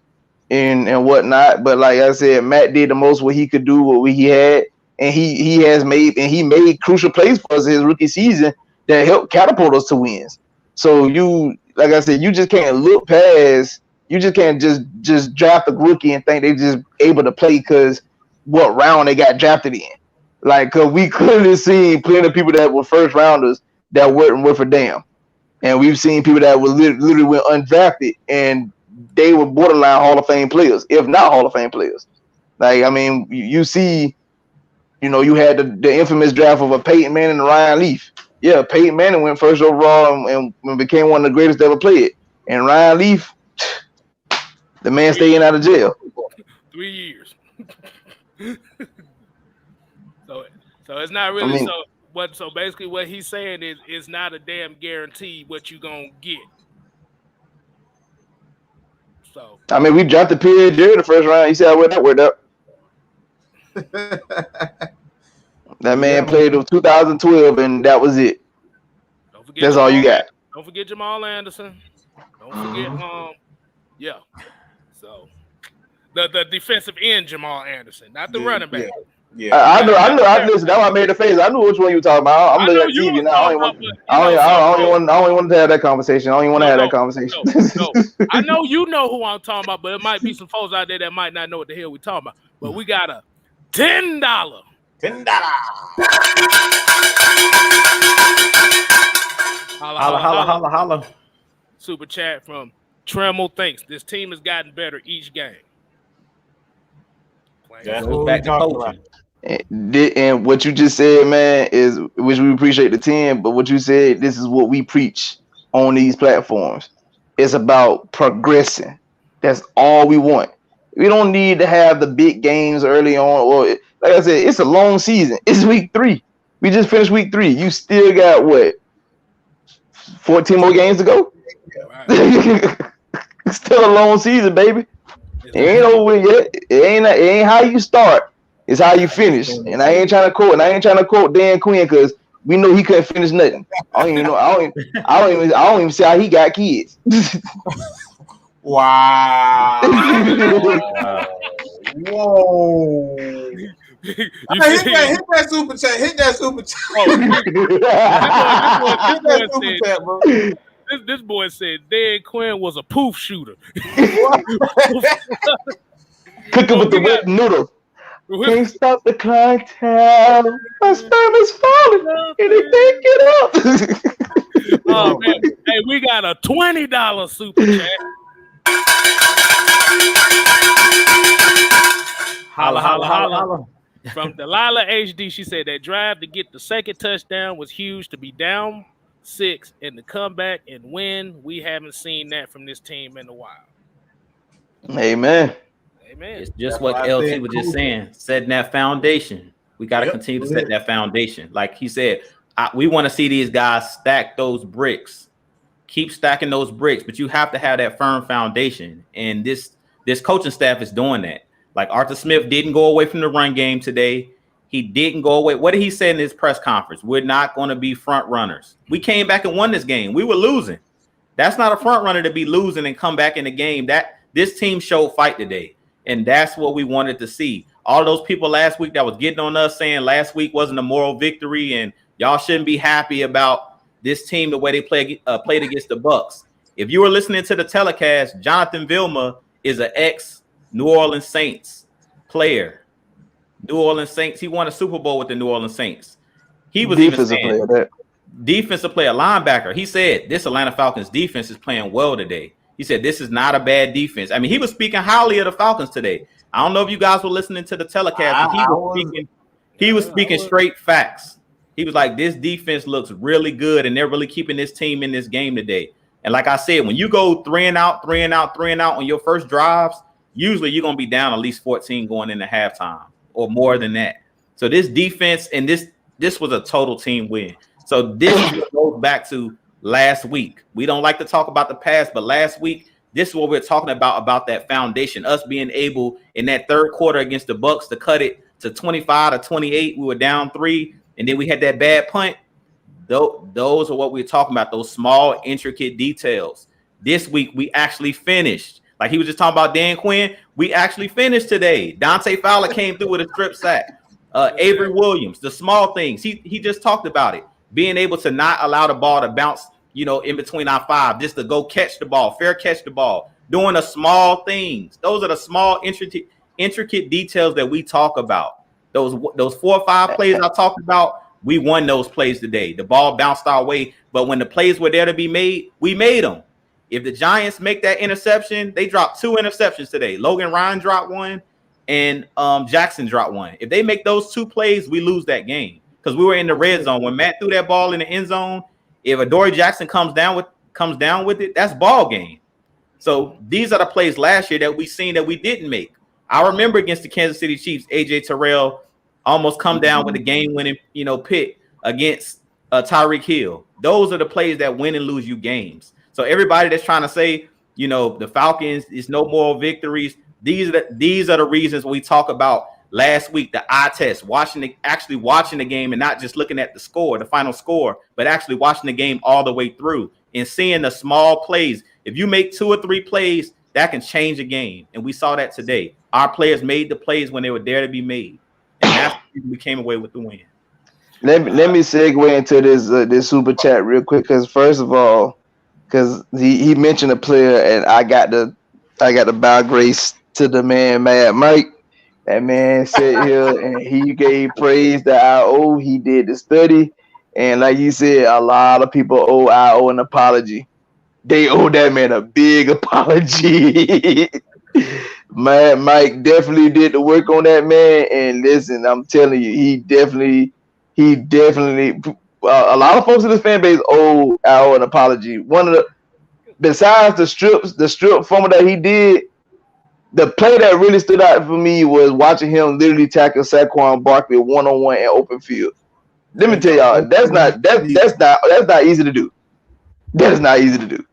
and whatnot. But like I said, Matt did the most what he could do, what he had. And he made crucial plays for us in his rookie season that helped catapult us to wins. So like I said, you just can't look past. You just can't just draft a rookie and think they just able to play because what round they got drafted in. Like, cause we clearly seen plenty of people that were first rounders that weren't worth a damn, and we've seen people that were literally went undrafted and they were borderline Hall of Fame players, if not Hall of Fame players. Like, I mean, you see You know, you had the infamous draft of a Peyton Manning and Ryan Leaf. Yeah, Peyton Manning went first overall and became one of the greatest to ever play it. And Ryan Leaf, the man staying out of jail. 3 years. So it's not really so basically what he's saying is it's not a damn guarantee what you gonna get. So I mean, we drafted Pierre Jerry the first round. You see how that worked out. That man played in 2012, and that was it. That's all you got. Don't forget Jamal Anderson. Don't forget So the defensive end Jamal Anderson, not the running back. Yeah. I know. Listen, that's why I made the face. I knew which one you were talking about. I'm looking at TV now. I don't even want to have that conversation. I don't even want to have that conversation. No. I know you know who I'm talking about, but it might be some folks out there that might not know what the hell we're talking about. But we got a $10. Holla. Super chat from Tremel thinks this team has gotten better each game. That's back to coaching. And what you just said, man, is which we appreciate the 10, but what you said, this is what we preach on these platforms. It's about progressing. That's all we want. We don't need to have the big games early on, or like I said, it's a long season. It's week 3. We just finished week 3. You still got what? 14 more games to go? Right. Still a long season, baby. It ain't over yet. It ain't how you start. It's how you finish. And I ain't trying to quote Dan Quinn because we know he couldn't finish nothing. I don't even see how he got kids. Wow. Whoa. Hit that super chat. Hit that super chat, bro. This boy said Dan Quinn was a poof shooter. Cooking with the wet noodle. Can't stop the clientele. My sperm is falling and it can't get up. Oh man. Hey, we got a $20 super chat. Holla. From Delilah HD, she said that drive to get the second touchdown was huge. To be down 6 and to come back and win, we haven't seen that from this team in a while. Amen. It's just what LT was just saying, setting that foundation. We got to continue to set that foundation. Like he said, we want to see these guys stack those bricks. Keep stacking those bricks, but you have to have that firm foundation. And this coaching staff is doing that. Like Arthur Smith didn't go away from the run game today. He didn't go away. What did he say in his press conference? We're not going to be front runners. We came back and won this game. We were losing. That's not a front runner to be losing and come back in the game. That this team showed fight today. And that's what we wanted to see. All those people last week that was getting on us saying last week wasn't a moral victory and y'all shouldn't be happy about this team the way they played against the Bucs. If you were listening to the telecast, Jonathan Vilma is an ex-New Orleans Saints player. New Orleans Saints. He won a Super Bowl with the New Orleans Saints. He was defensive player, linebacker. He said this Atlanta Falcons defense is playing well today. He said this is not a bad defense. I mean, he was speaking highly of the Falcons today. I don't know if you guys were listening to the telecast. He was speaking straight facts. He was like, this defense looks really good, and they're really keeping this team in this game today. And like I said, when you go 3 and out on your first drives, usually you're going to be down at least 14 going into halftime or more than that. So this defense, and this was a total team win. So this goes back to last week. We don't like to talk about the past, but last week, this is what we're talking about that foundation, us being able in that third quarter against the Bucs to cut it to 25-28. We were down 3, and then we had that bad punt. Those are what we're talking about, those small, intricate details. This week, we actually finished. Like he was just talking about Dan Quinn, we actually finished today. Dante Fowler came through with a strip sack. Avery Williams, the small things. He just talked about it. Being able to not allow the ball to bounce, in between our 5, just to go catch the ball, fair catch the ball, doing the small things. Those are the small, intricate details that we talk about. Those 4 or 5 plays I talked about, we won those plays today. The ball bounced our way, but when the plays were there to be made, we made them. If the Giants make that interception, they dropped 2 interceptions today. Logan Ryan dropped 1, and Jackson dropped one. If they make those 2 plays, we lose that game because we were in the red zone when Matt threw that ball in the end zone. If Adoree Jackson comes down with it, that's ball game. So these are the plays last year that we seen that we didn't make. I remember against the Kansas City Chiefs, AJ Terrell almost come down with the game-winning, pick against Tyreek Hill. Those are the plays that win and lose you games. So everybody that's trying to say, the Falcons is no moral victories. These are the reasons we talk about last week, the eye test, actually watching the game and not just looking at the score, the final score, but actually watching the game all the way through and seeing the small plays. If you make 2 or 3 plays, that can change a game. And we saw that today. Our players made the plays when they were there to be made. And that's when we came away with the win. Let me segue into this super chat real quick, because first of all, because he mentioned a player and I got to bow grace to the man Mad Mike. That man sat here and he gave praise to IO. He did the study, and like you said, a lot of people owe IO an apology. They owe that man a big apology. Mad Mike definitely did the work on that man, and listen, I'm telling you, he definitely. A lot of folks in this fan base owe IO an apology. Besides the strip fumble that he did, the play that really stood out for me was watching him literally tackle Saquon Barkley one-on-one in open field. Let me tell y'all, that's not easy to do. That is not easy to do.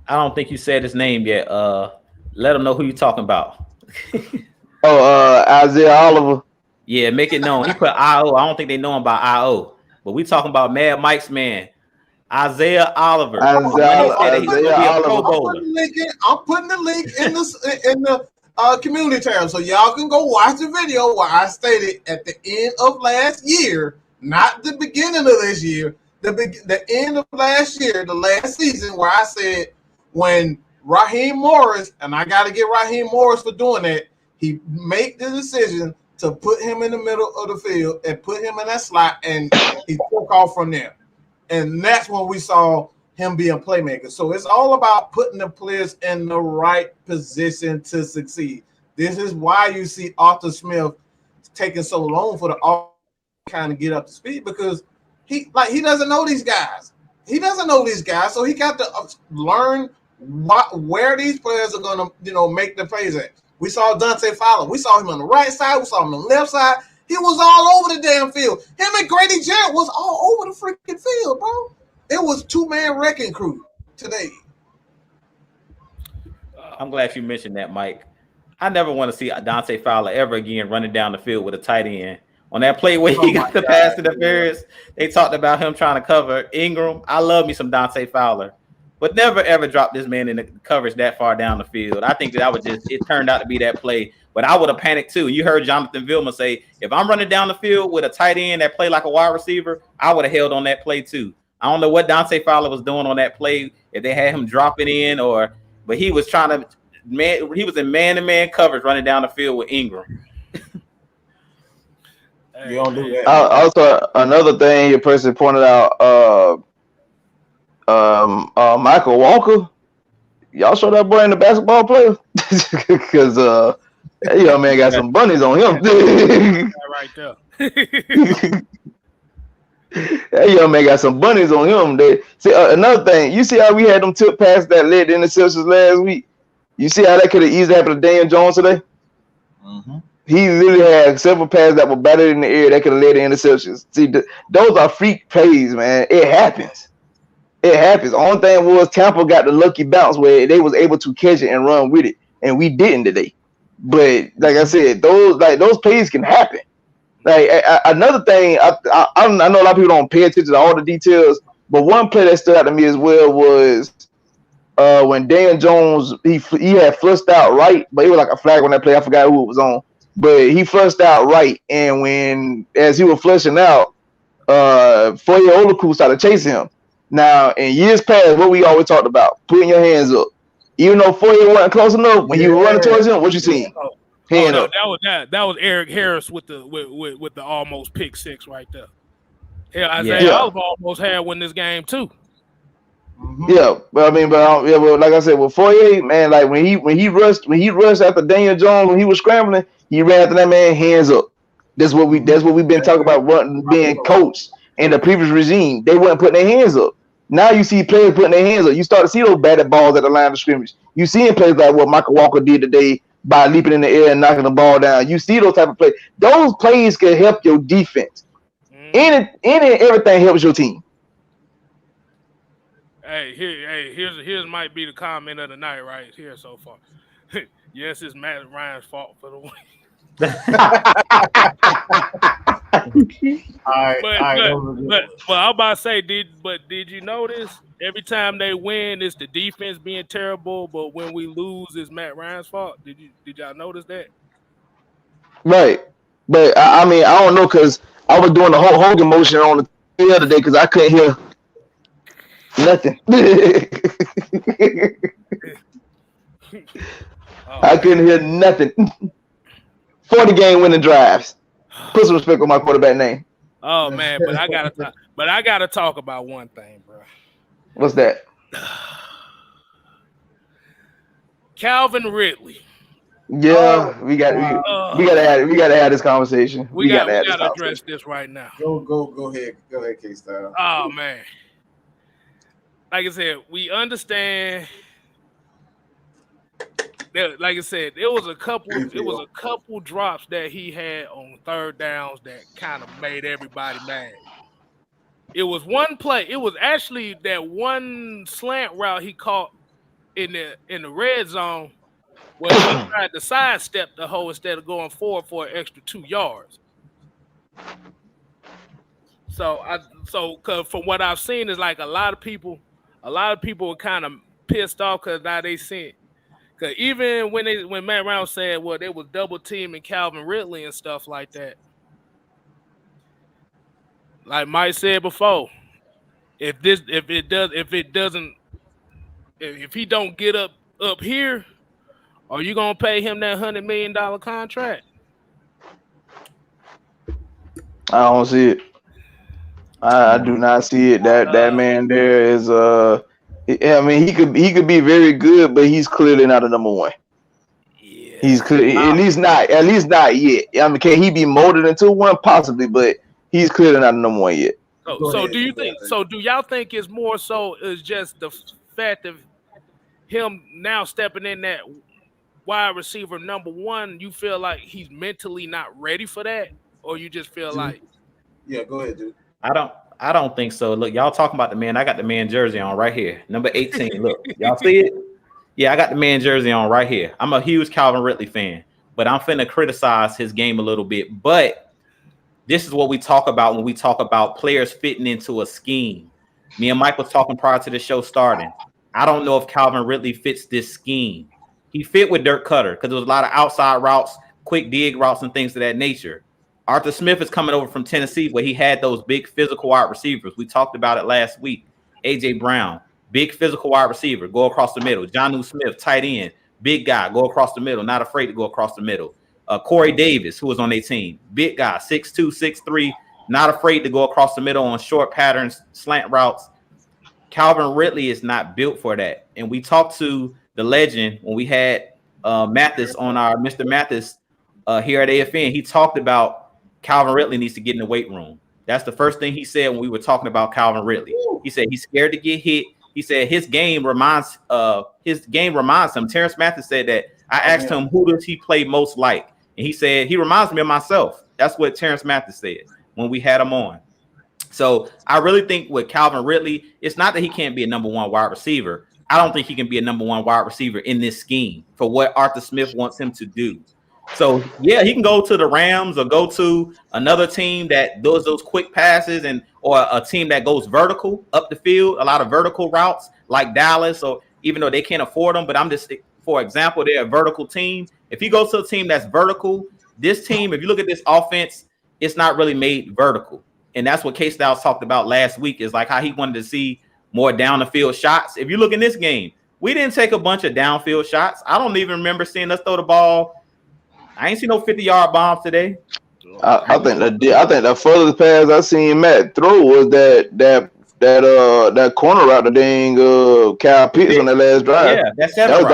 I don't think you said his name yet. Let them know who you're talking about. Isaiah Oliver. Yeah, make it known. He put IO. I don't think they know him by IO, but we talking about Mad Mike's man, Isaiah Oliver. I'm putting the link in the community tab so y'all can go watch the video where I stated at the end of last year, not the beginning of this year, the end of last year, the last season, where I said when Raheem Morris, and I got to get Raheem Morris for doing that, he made the decision to put him in the middle of the field and put him in that slot, and he took off from there. And that's when we saw him be a playmaker. So it's all about putting the players in the right position to succeed. This is why you see Arthur Smith taking so long for the kind of get up to speed, because he doesn't know these guys. He doesn't know these guys, so he got to learn where these players are going to make the plays at. We saw Dante Fowler. We saw him on the right side. We saw him on the left side. He was all over the damn field. Him and Grady Jarrett was all over the freaking field, bro. It was 2-man wrecking crew today. I'm glad you mentioned that, Mike. I never want to see Dante Fowler ever again running down the field with a tight end. On that play where he got the pass interference, they talked about him trying to cover Ingram. I love me some Dante Fowler. But never, ever drop this man in the coverage that far down the field. I think that it turned out to be that play. But I would have panicked too. You heard Jonathan Vilma say, if I'm running down the field with a tight end that play like a wide receiver, I would have held on that play too. I don't know what Dante Fowler was doing on that play, if they had him dropping in but he was he was in man-to-man coverage running down the field with Ingram. You don't do that. Also, another thing your person pointed out, Michael Walker, y'all show that boy in the basketball player, because that young man got some bunnies on him. Right there. That young man got some bunnies on him. Another thing, you see how we had them tip passes that led to interceptions last week? You see how that could have easily happened to Daniel Jones today? Mm-hmm. He literally had several passes that were batted in the air that could have led to interceptions. See, those are freak plays, man. It happens. It happens. Only thing was Tampa got the lucky bounce where they was able to catch it and run with it, and we didn't today. But like I said, those plays can happen. Like another thing, I know a lot of people don't pay attention to all the details, but one play that stood out to me as well was when Dan Jones he had flushed out right, but it was like a flag on that play. I forgot who it was on, but he flushed out right, and as he was flushing out, Foye Oluokun started chasing him. Now, in years past, what we always talked about, putting your hands up. Even though Foye wasn't close enough, when you were running towards him, what you seen? Hand up. That was Eric Harris with the almost pick six right there. Yeah, Isaiah Oliver almost had win this game too. Mm-hmm. Yeah, but well, like I said, with Foyer, man, like when he rushed after Daniel Jones when he was scrambling, he ran after that man hands up. That's what we've been talking about being coached in the previous regime. They weren't putting their hands up. Now you see players putting their hands up. You start to see those batted balls at the line of scrimmage. You see plays like what Michael Walker did today by leaping in the air and knocking the ball down. You see those type of plays. Those plays can help your defense. Any everything helps your team. Here's might be the comment of the night right here so far. Yes, it's Matt Ryan's fault for the win. But I'm about to say, did you notice every time they win, it's the defense being terrible, but when we lose, it's Matt Ryan's fault? Did y'all notice that? Right, but I mean, I don't know because I was doing the whole Hogan motion on the other day because I couldn't hear nothing. I couldn't hear nothing. 40 game winning drives. Put some respect on my quarterback name. Oh man, but I gotta talk about one thing, bro. What's that? Calvin Ridley. Yeah, we gotta have this conversation. We gotta address this right now. Go ahead, K-Style. Oh man, like I said, we understand. Like I said, it was a couple drops that he had on third downs that kind of made everybody mad. It was one play. It was actually that one slant route he caught in the red zone where he tried to sidestep the hole instead of going forward for an extra 2 yards. Cause from what I've seen is like a lot of people were kind of pissed off because now they seen. Cause even when Matt Ryan said, well, they was double teaming Calvin Ridley and stuff like that. Like Mike said before, if he don't get up here, are you gonna pay him that $100 million contract? I don't see it. I do not see it. That man there is I mean, he could be very good, but he's clearly not a number one. Yeah, he's clearly at least not yet. I mean, can he be molded into one? Possibly, but he's clearly not a number one yet. So do you think? So do y'all think it's more so is just the fact of him now stepping in that wide receiver number one? You feel like he's mentally not ready for that, or you just feel like? Yeah, go ahead, dude. I don't think so. Look, y'all talking about the man. I got the man jersey on right here. Number 18. Look, y'all see it? Yeah, I got the man jersey on right here. I'm a huge Calvin Ridley fan, but I'm finna criticize his game a little bit. But this is what we talk about when we talk about players fitting into a scheme. Me and Mike was talking prior to the show starting. I don't know if Calvin Ridley fits this scheme. He fit with Dirk Cutter because there was a lot of outside routes, quick dig routes, and things of that nature. Arthur Smith is coming over from Tennessee where he had those big physical wide receivers. We talked about it last week. A.J. Brown, big physical wide receiver, go across the middle. Jonnu Smith, tight end, big guy, go across the middle, not afraid to go across the middle. Corey Davis, who was on their team, big guy, 6'2", 6'3", not afraid to go across the middle on short patterns, slant routes. Calvin Ridley is not built for that. And we talked to the legend when we had Mathis on our Mr. Mathis here at AFN. He talked about Calvin Ridley needs to get in the weight room. That's the first thing he said when we were talking about Calvin Ridley. He said he's scared to get hit. He said his game reminds him. Terrence Mathis said that. I asked him, who does he play most like? And he said, he reminds me of myself. That's what Terrence Mathis said when we had him on. So I really think with Calvin Ridley, it's not that he can't be a number one wide receiver. I don't think he can be a number one wide receiver in this scheme for what Arthur Smith wants him to do. So, yeah, he can go to the Rams or go to another team that does those quick passes or a team that goes vertical up the field, a lot of vertical routes like Dallas, or even though they can't afford them. But I'm just, for example, they're a vertical team. If he goes to a team that's vertical, this team, if you look at this offense, it's not really made vertical. And that's what K-Styles talked about last week is like how he wanted to see more down the field shots. If you look in this game, we didn't take a bunch of downfield shots. I don't even remember seeing us throw the ball. I ain't seen no 50-yard bombs today. I think the furthest pass I seen Matt throw was that that corner route, the dang Kyle Pitts on that last drive. Yeah, that's I think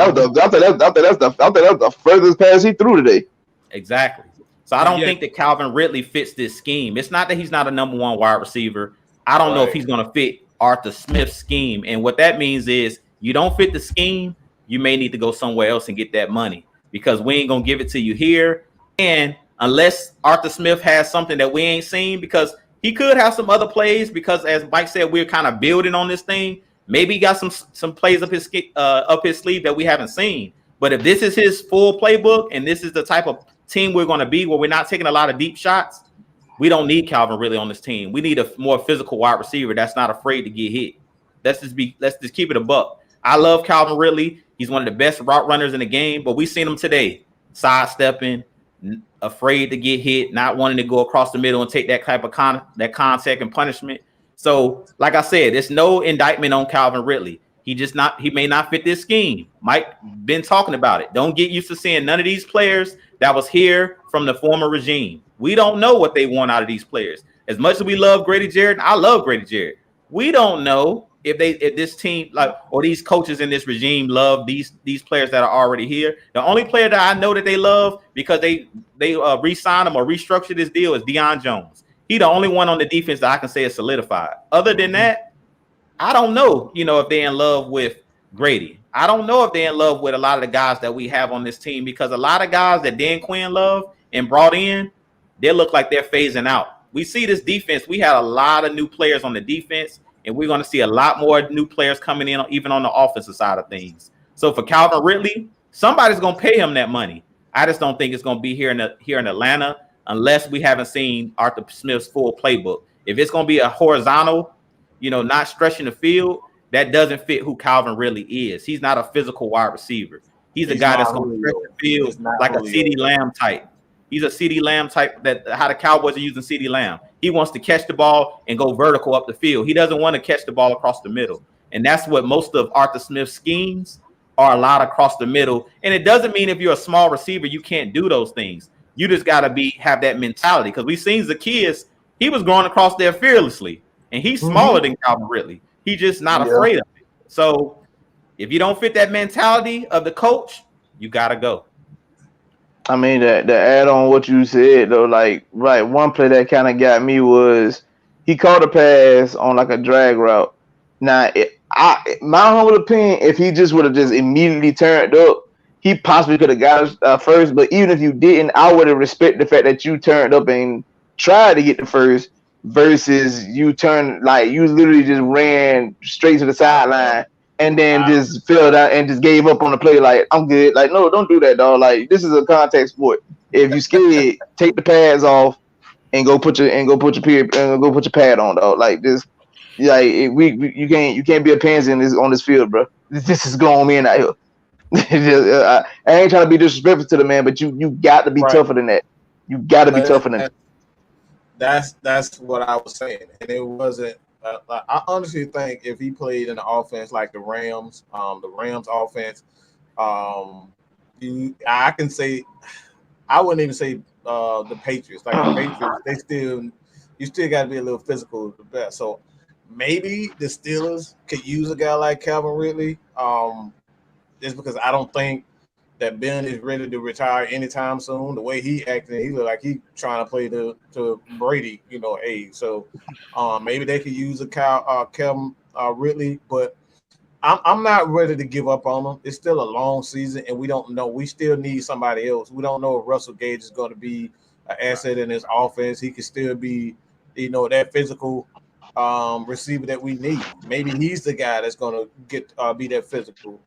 that's the furthest pass he threw today. Exactly. So I don't think that Calvin Ridley fits this scheme. It's not that he's not a number one wide receiver. I don't know if he's going to fit Arthur Smith's scheme. And what that means is you don't fit the scheme, you may need to go somewhere else and get that money because we ain't going to give it to you here. And unless Arthur Smith has something that we ain't seen, because he could have some other plays, because as Mike said, we're kind of building on this thing. Maybe he got some plays up his sleeve that we haven't seen. But if this is his full playbook and this is the type of team we're going to be where we're not taking a lot of deep shots, we don't need Calvin Ridley on this team. We need a more physical wide receiver that's not afraid to get hit. Let's just keep it a buck. I love Calvin Ridley. He's one of the best route runners in the game, but we seen him today sidestepping, afraid to get hit, not wanting to go across the middle and take that type of contact and punishment. So, like I said, there's no indictment on Calvin Ridley. He may not fit this scheme. Mike been talking about it. Don't get used to seeing none of these players that was here from the former regime. We don't know what they want out of these players. As much as we love Grady Jarrett, I love Grady Jarrett. We don't know if this team or these coaches in this regime love these players that are already here. The only player that I know that they love because they re-signed him or restructured this deal is Deion Jones. He the only one on the defense that I can say is solidified. Other than that, I don't know, if they're in love with Grady. I don't know if they're in love with a lot of the guys that we have on this team, because a lot of guys that Dan Quinn loved and brought in, they look like they're phasing out. We see this defense. We had a lot of new players on the defense, and we're going to see a lot more new players coming in, even on the offensive side of things. So for Calvin Ridley, somebody's going to pay him that money. I just don't think it's going to be here in Atlanta unless we haven't seen Arthur Smith's full playbook. If it's going to be a horizontal, not stretching the field, that doesn't fit who Calvin Ridley is. He's not a physical wide receiver. He's a guy that's going to stretch the field like a CeeDee Lamb type. He's a CeeDee Lamb type, that how the Cowboys are using CeeDee Lamb. He wants to catch the ball and go vertical up the field. He doesn't want to catch the ball across the middle. And that's what most of Arthur Smith's schemes are, a lot across the middle. And it doesn't mean if you're a small receiver, you can't do those things. You just got to have that mentality, because we've seen Zacchaeus, he was going across there fearlessly, and he's smaller than Calvin Ridley. He's just not afraid of it. So if you don't fit that mentality of the coach, you got to go. I mean, to add on what you said, though, one play that kind of got me was he caught a pass on like a drag route. Now, my humble opinion, if he just would have just immediately turned up, he possibly could have got us first. But even if you didn't, I would have respected the fact that you turned up and tried to get the first, versus you turned, you literally just ran straight to the sideline and then just filled out and just gave up on the play. I'm good. No, don't do that, dog. This is a contact sport. If you scared, take the pads off and go put your pad on, dog. You can't be a pansy on this field, bro. This is going in out here. I ain't trying to be disrespectful to the man, but you got to be tougher than that. You got to be tougher than that. That's what I was saying, and it wasn't. I honestly think if he played in the offense like the Rams offense, I can say, I wouldn't even say the Patriots. The Patriots, you still got to be a little physical with the best. So maybe the Steelers could use a guy like Calvin Ridley, just because I don't think that Ben is ready to retire anytime soon. The way he acted, he looked like he trying to play to Brady, age. So maybe they could use a Calvin Ridley, but I'm not ready to give up on him. It's still a long season, and we don't know. We still need somebody else. We don't know if Russell Gage is going to be an asset in his offense. He could still be, that physical receiver that we need. Maybe he's the guy that's going to be that physical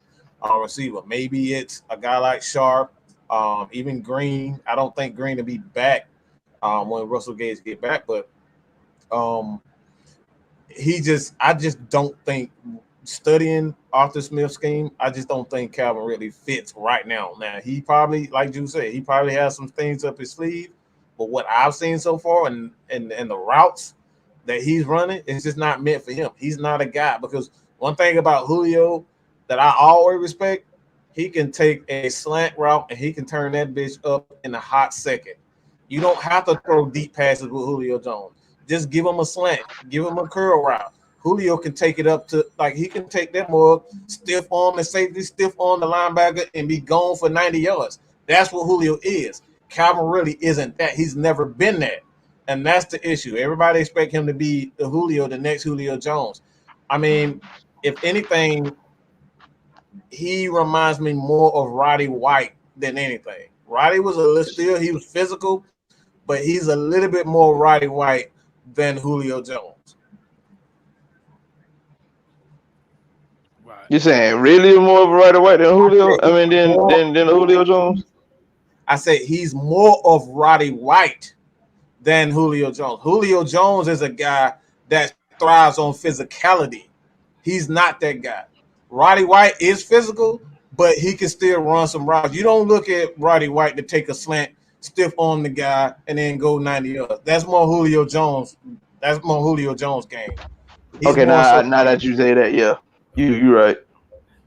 receiver. Maybe it's a guy like Sharp, even Green. I don't think Green will be back when Russell Gage get back, but I just don't think, studying Arthur Smith's scheme, I just don't think Calvin Ridley fits right now. Now, he probably, like Drew said, he probably has some things up his sleeve, but what I've seen so far and the routes that he's running, it's just not meant for him. He's not a guy, because one thing about Julio that I always respect, he can take a slant route and he can turn that bitch up in a hot second. You don't have to throw deep passes with Julio Jones. Just give him a slant, give him a curl route. Julio can take it up to, like, he can take that more stiff arm and safety, stiff arm the linebacker, and be gone for 90 yards. That's what Julio is. Calvin really isn't that. He's never been that. And that's the issue. Everybody expect him to be the Julio, the next Julio Jones. I mean, if anything, he reminds me more of Roddy White than anything. Roddy was he was physical, but he's a little bit more Roddy White than Julio Jones. Right. You're saying really more of a Roddy White than Julio? I mean, than Julio Jones? I say he's more of Roddy White than Julio Jones. Julio Jones is a guy that thrives on physicality. He's not that guy. Roddy White is physical, but he can still run some routes. You don't look at Roddy White to take a slant, stiff arm the guy, and then go 90 yards. That's more Julio Jones. That's more Julio Jones game. Okay, now that you say that, yeah, you're right.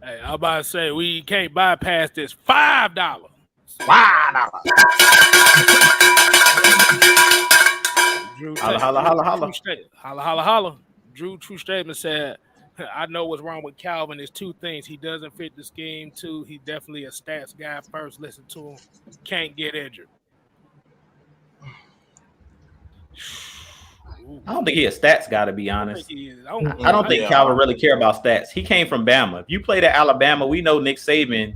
Hey, I'm about to say we can't bypass this $5. Wow. Drew, Holla, holla, holla, holla. Holla, holla, holla. Drew, true statement said, I know what's wrong with Calvin. There's two things. He doesn't fit the scheme. Two, he's definitely a stats guy. First, listen to him. Can't get injured. I don't think he's a stats guy, to be honest. I don't think Yeah. Calvin really care about stats. He came from Bama. If you played at Alabama, we know Nick Saban,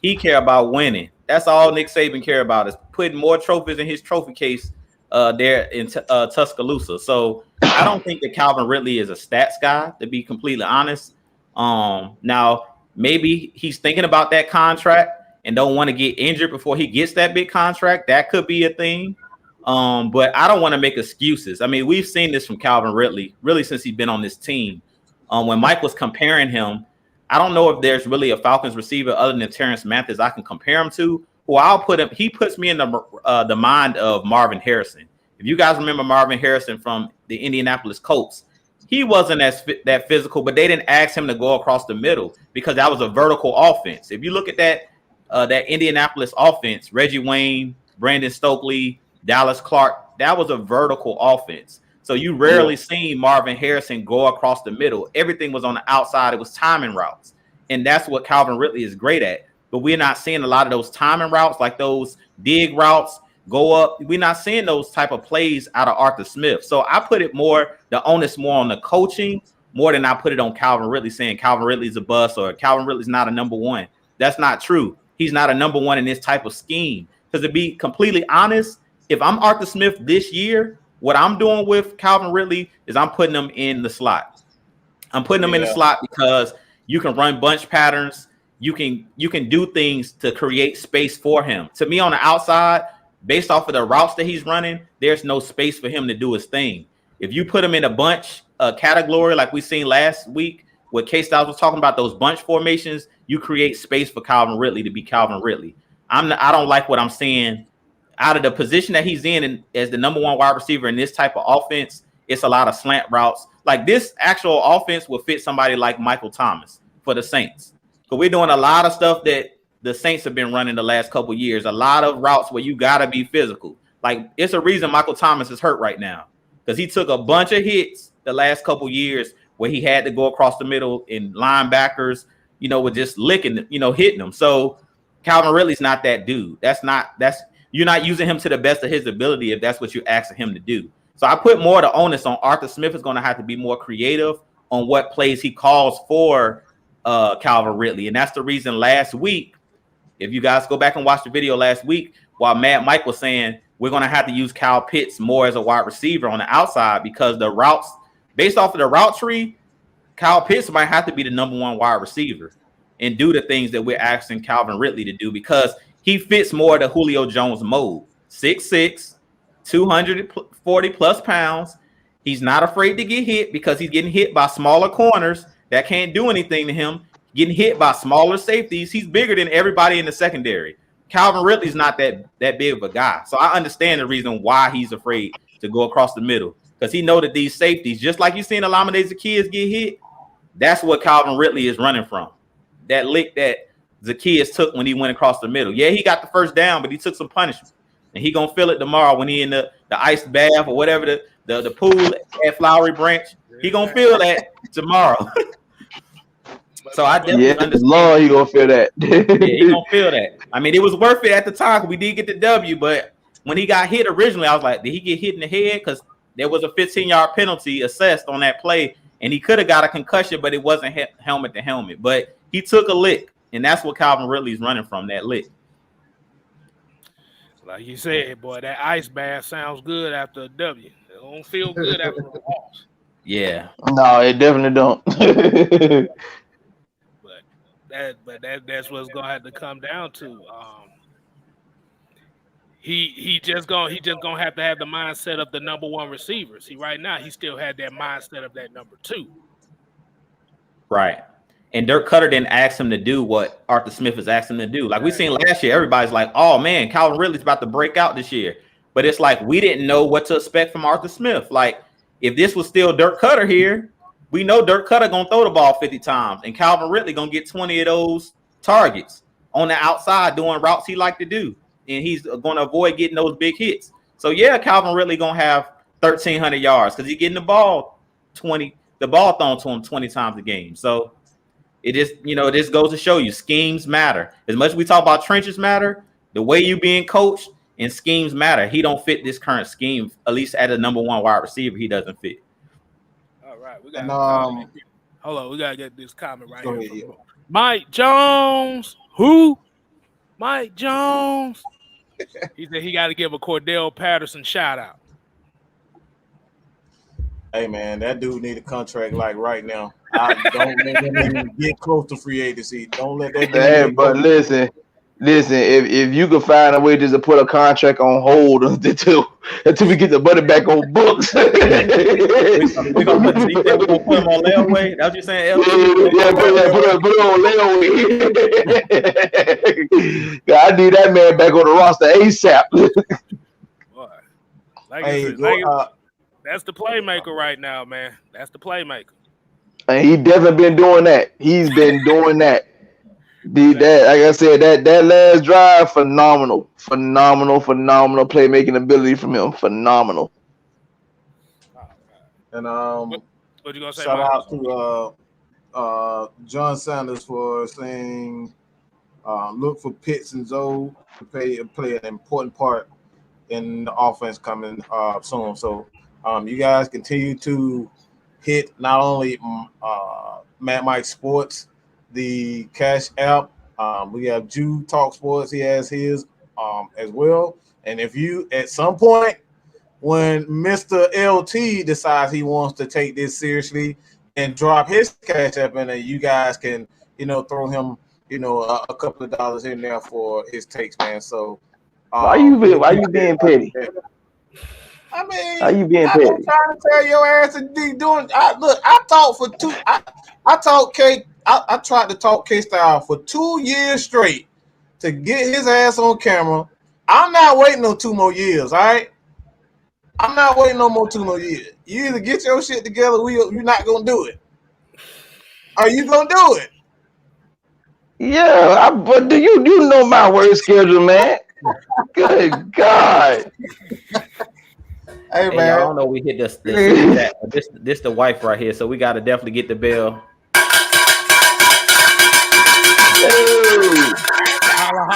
he care about winning. That's all Nick Saban care about, is putting more trophies in his trophy case there in Tuscaloosa. So I don't think that Calvin Ridley is a stats guy, to be completely honest. Now, maybe he's thinking about that contract and don't want to get injured before he gets that big contract. That could be a thing. But I don't want to make excuses. I mean, we've seen this from Calvin Ridley, really, since he's been on this team. When Mike was comparing him, I don't know if there's really a Falcons receiver other than Terrence Mathis I can compare him to. Who I'll put him. He puts me in the mind of Marvin Harrison. If you guys remember Marvin Harrison from the Indianapolis Colts, he wasn't that physical, but they didn't ask him to go across the middle because that was a vertical offense. If you look at that Indianapolis offense, Reggie Wayne, Brandon Stokely, Dallas Clark, that was a vertical offense. So you rarely seen Marvin Harrison go across the middle. Everything was on the outside. It was timing routes. And that's what Calvin Ridley is great at. But we're not seeing a lot of those timing routes, like those dig routes, go up. We're not seeing those type of plays out of Arthur Smith. So I put it the onus more on the coaching more than I put it on Calvin Ridley, saying Calvin Ridley's a bust or Calvin Ridley's not a number one. That's not true. He's not a number one in this type of scheme. Because to be completely honest, if I'm Arthur Smith this year, what I'm doing with Calvin Ridley is I'm putting him in the slot. I'm putting him in the slot because you can run bunch patterns. You can do things to create space for him. To me, on the outside, based off of the routes that he's running, there's no space for him to do his thing. If you put him in a bunch category like we seen last week, where K-Styles was talking about those bunch formations, you create space for Calvin Ridley to be Calvin Ridley. I don't like what I'm seeing out of the position that he's in as the number one wide receiver in this type of offense. It's a lot of slant routes. Like this actual offense will fit somebody like Michael Thomas for the Saints. So we're doing a lot of stuff that the Saints have been running the last couple of years. A lot of routes where you got to be physical. Like it's a reason Michael Thomas is hurt right now because he took a bunch of hits the last couple of years where he had to go across the middle and linebackers, were just licking, hitting them. So Calvin Ridley's not that dude. You're not using him to the best of his ability if that's what you're asking him to do. So I put more of the onus on Arthur Smith is going to have to be more creative on what plays he calls for Calvin Ridley. And that's the reason last week, if you guys go back and watch the video last week, while Mad Mike was saying we're going to have to use Kyle Pitts more as a wide receiver on the outside because the routes, based off of the route tree, Kyle Pitts might have to be the number one wide receiver and do the things that we're asking Calvin Ridley to do because he fits more the Julio Jones mold. 6'6", 240 plus pounds. He's not afraid to get hit because he's getting hit by smaller corners that can't do anything to him. Getting hit by smaller safeties. He's bigger than everybody in the secondary. Calvin Ridley's not that big of a guy. So I understand the reason why he's afraid to go across the middle because he know that these safeties, just like you seen Olamide Zaccheaus get hit, that's what Calvin Ridley is running from. That lick that Zaccheaus took when he went across the middle. Yeah, he got the first down, but he took some punishment. And he going to feel it tomorrow when he in the ice bath or whatever, the pool at Flowery Branch. He gonna feel that tomorrow. So I definitely understand. Lord, he gonna feel that. Yeah, he gonna feel that. I mean, it was worth it at the time. We did get the W, but when he got hit originally, I was like, did he get hit in the head? Because there was a 15-yard penalty assessed on that play, and he could have got a concussion, but it wasn't helmet to helmet. But he took a lick, and that's what Calvin Ridley's running from, that lick. Like you said, boy, that ice bath sounds good after a W. It don't feel good after a loss. Yeah. No, it definitely don't. But that's what's gonna have to come down to. He just gonna have to have the mindset of the number one receiver. See, right now he still had that mindset of that number two. Right. And Dirk Cutter didn't ask him to do what Arthur Smith is asking him to do. Like we seen last year, everybody's like, oh man, Calvin Ridley's about to break out this year. But it's like we didn't know what to expect from Arthur Smith. Like if this was still Dirk Cutter here, we know Dirk Cutter gonna throw the ball 50 times, and Calvin Ridley gonna get 20 of those targets on the outside doing routes he like to do, and he's gonna avoid getting those big hits. So yeah, Calvin Ridley gonna have 1,300 yards because he's getting the ball thrown to him 20 times a game. So it just this goes to show you schemes matter. As much as we talk about trenches matter, the way you being coached and schemes matter. He don't fit this current scheme, at least at a number one wide receiver. He doesn't fit. All right, we got hold on, we gotta get this comment right here. Yeah. Mike Jones, who? Mike Jones. He said he got to give a Cordell Patterson shout out. Hey man, that dude need a contract like right now. I don't let him even get close to free agency. Don't let that. Hey, but listen. If you could find a way just to put a contract on hold until we get the money back on books. We're gonna put him on layaway. That's what you're saying? Yeah, put it on layaway. I need that man back on the roster ASAP. Boy, that's the playmaker right now, man. That's the playmaker. And he definitely been doing that. He's been doing that. Like I said, that last drive, phenomenal playmaking ability from him, phenomenal. And what you gonna say? Shout out to John Sanders for saying, look for Pitts and Zoe to play an important part in the offense coming soon. So you guys continue to hit not only Mad Mike Sports, the Cash App. We have Jew Talk Sports. He has his as well. And if you at some point when Mr. LT decides he wants to take this seriously and drop his Cash App in, and you guys can throw him a couple of dollars in there for his takes, man. So why you being petty? I mean, are you being petty? I'm trying to tell your ass to be doing. I talked for two. I talked K. I tried to talk K-Style for 2 years straight to get his ass on camera. I'm not waiting no 2 more years, all right? I'm not waiting no more 2 more years. You either get your shit together, you're not going to do it. Are you going to do it? Yeah, but do you know my work schedule, man? Good God. Hey, man. I don't know. We hit this the wife right here, so we got to definitely get the bell.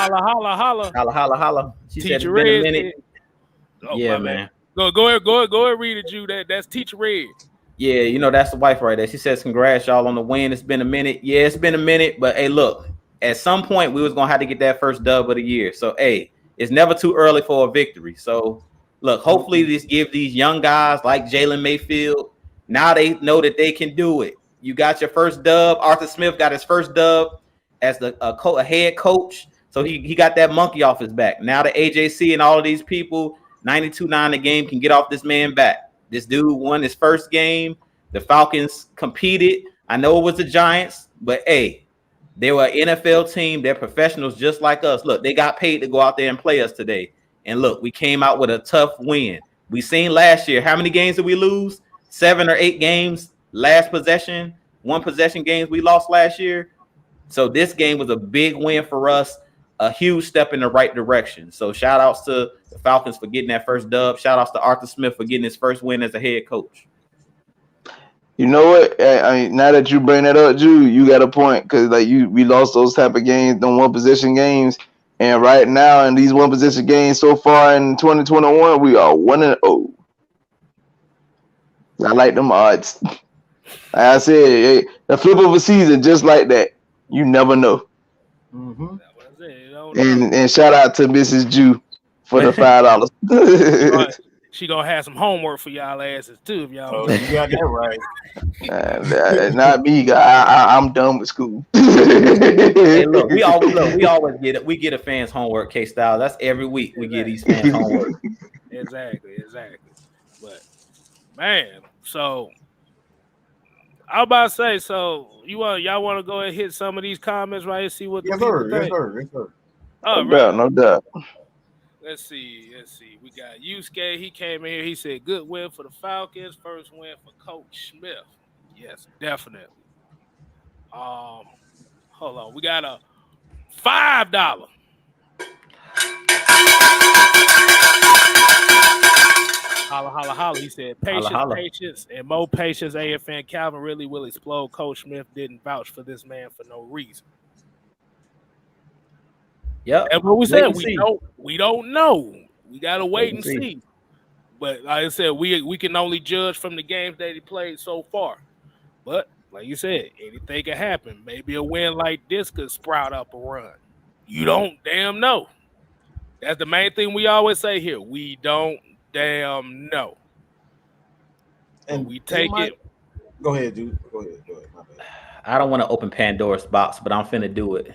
Holla. She said it's been a minute. Oh, yeah, man. Go ahead, read it, Jew. That's Teacher Red. Yeah, that's the wife right there. She says, congrats, y'all, on the win. It's been a minute. Yeah, it's been a minute. But, hey, look, at some point, we was going to have to get that first dub of the year. So, hey, it's never too early for a victory. So, look, hopefully this gives these young guys like Jalen Mayfield, now they know that they can do it. You got your first dub. Arthur Smith got his first dub as a head coach. So he got that monkey off his back. Now the AJC and all of these people, 92-9 the game, can get off this man back. This dude won his first game. The Falcons competed. I know it was the Giants, but hey, they were an NFL team. They're professionals just like us. Look, they got paid to go out there and play us today. And look, we came out with a tough win. We seen last year, how many games did we lose? 7 or 8 games. Last possession, 1 possession games we lost last year. So this game was a big win for us, a huge step in the right direction. So shout outs to the Falcons for getting that first dub. Shout outs to Arthur Smith for getting his first win as a head coach. You know what? I mean, now that you bring that up, Drew, you got a point because like we lost those type of games, them one position games, and right now in these one position games so far in 2021, we are 1-0. I like them odds. Like I said, the flip of a season just like that. You never know. Mm-hmm. And shout out to Mrs. Jew for the $5. She gonna have some homework for y'all asses too, if y'all. You got that right. Not me. I'm done with school. Hey, look, we always get it. We get a fans homework, K-Style. That's every week we get these fans homework. Exactly. But man, so I was about to say, so y'all want to go and hit some of these comments right and see what the people think? Yes, sir. Oh, no doubt. Let's see. We got Yusuke. He came in here. He said, good win for the Falcons. First win for Coach Smith. Yes, definitely. Hold on. We got a $5. Holla. He said, patience, and more patience. AFN Calvin really will explode. Coach Smith didn't vouch for this man for no reason. Yep. That's what we said. We don't know. We gotta wait and see. But like I said, we can only judge from the games that he played so far. But like you said, anything can happen. Maybe a win like this could sprout up a run. You don't damn know. That's the main thing we always say here. We don't damn know. And we take it. Go ahead, dude. Go ahead. My bad. I don't want to open Pandora's box, but I'm finna do it.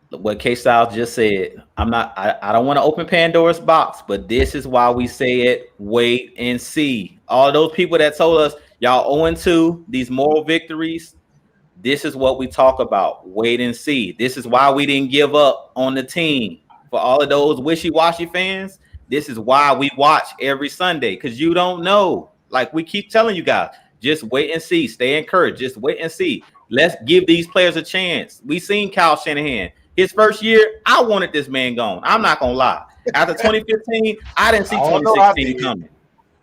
What K-Style just said, I don't want to open Pandora's box, but this is why we say it. Wait and see. All those people that told us y'all 0-2, these moral victories, this is what we talk about. Wait and see. This is why we didn't give up on the team. For all of those wishy-washy fans, this is why we watch every Sunday, because you don't know. Like we keep telling you guys, just wait and see. Stay encouraged. Just wait and see. Let's give these players a chance. We seen Kyle Shanahan. His first year, I wanted this man gone. I'm not going to lie. After 2015, I didn't see 2016 coming.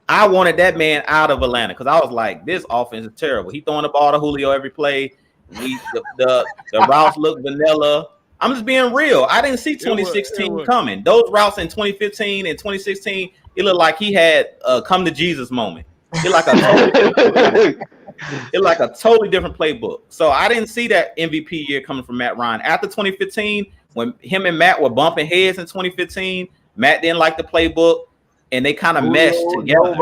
I wanted that man out of Atlanta because I was like, this offense is terrible. He throwing the ball to Julio every play. The routes look vanilla. I'm just being real. I didn't see 2016 coming. Those routes in 2015 and 2016, it looked like he had a come to Jesus moment. It like a totally different playbook. So I didn't see that MVP year coming from Matt Ryan. After 2015, when him and Matt were bumping heads in 2015, Matt didn't like the playbook, and they kind of meshed together.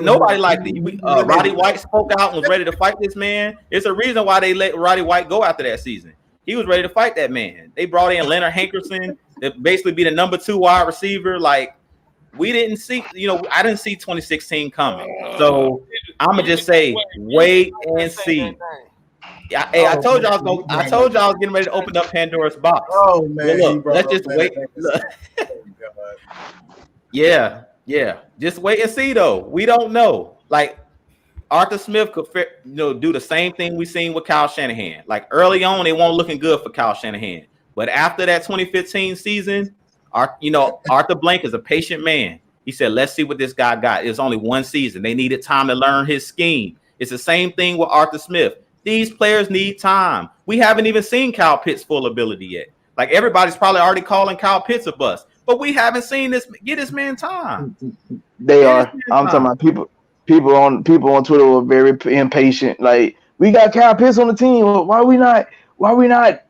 Nobody liked it. Roddy White spoke out and was ready to fight this man. It's a reason why they let Roddy White go after that season. He was ready to fight that man. They brought in Leonard Hankerson to basically be the number 2 wide receiver. Like, we didn't see, I didn't see 2016 coming. So I'm gonna just say, wait and see. I told y'all I was getting ready to open up Pandora's box. Oh man, look, let's just wait. Yeah. Just wait and see though. We don't know. Like Arthur Smith could, do the same thing we seen with Kyle Shanahan. Like early on, it wasn't looking good for Kyle Shanahan, but after that 2015 season. Arthur Blank is a patient man. He said, let's see what this guy got. It was only one season. They needed time to learn his scheme. It's the same thing with Arthur Smith. These players need time. We haven't even seen Kyle Pitts' full ability yet. Like everybody's probably already calling Kyle Pitts a bust, but we haven't seen this. Get this man time. They are. I'm talking about people on Twitter were very impatient. Like, we got Kyle Pitts on the team. Why we not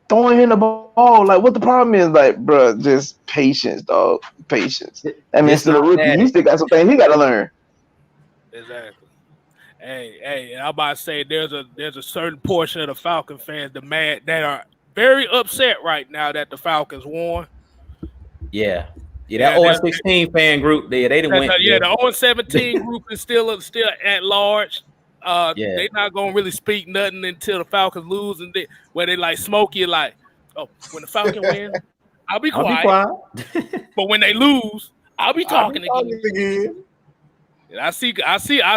throwing him the ball? Like, what the problem is? Like, bro, just patience, dog. Patience. I mean, it's still a rookie. He still got some things he got to learn. Exactly. Hey, I'm about to say there's a certain portion of the Falcon fans that are very upset right now that the Falcons won. Yeah, that 0-16 fan group, they didn't win. Yeah, the 0-17 group is still at large. They're not gonna really speak nothing until the Falcons lose, and where they like Smokey, like, oh, when the Falcons win, I'll be quiet. But when they lose, I'll be talking again. And I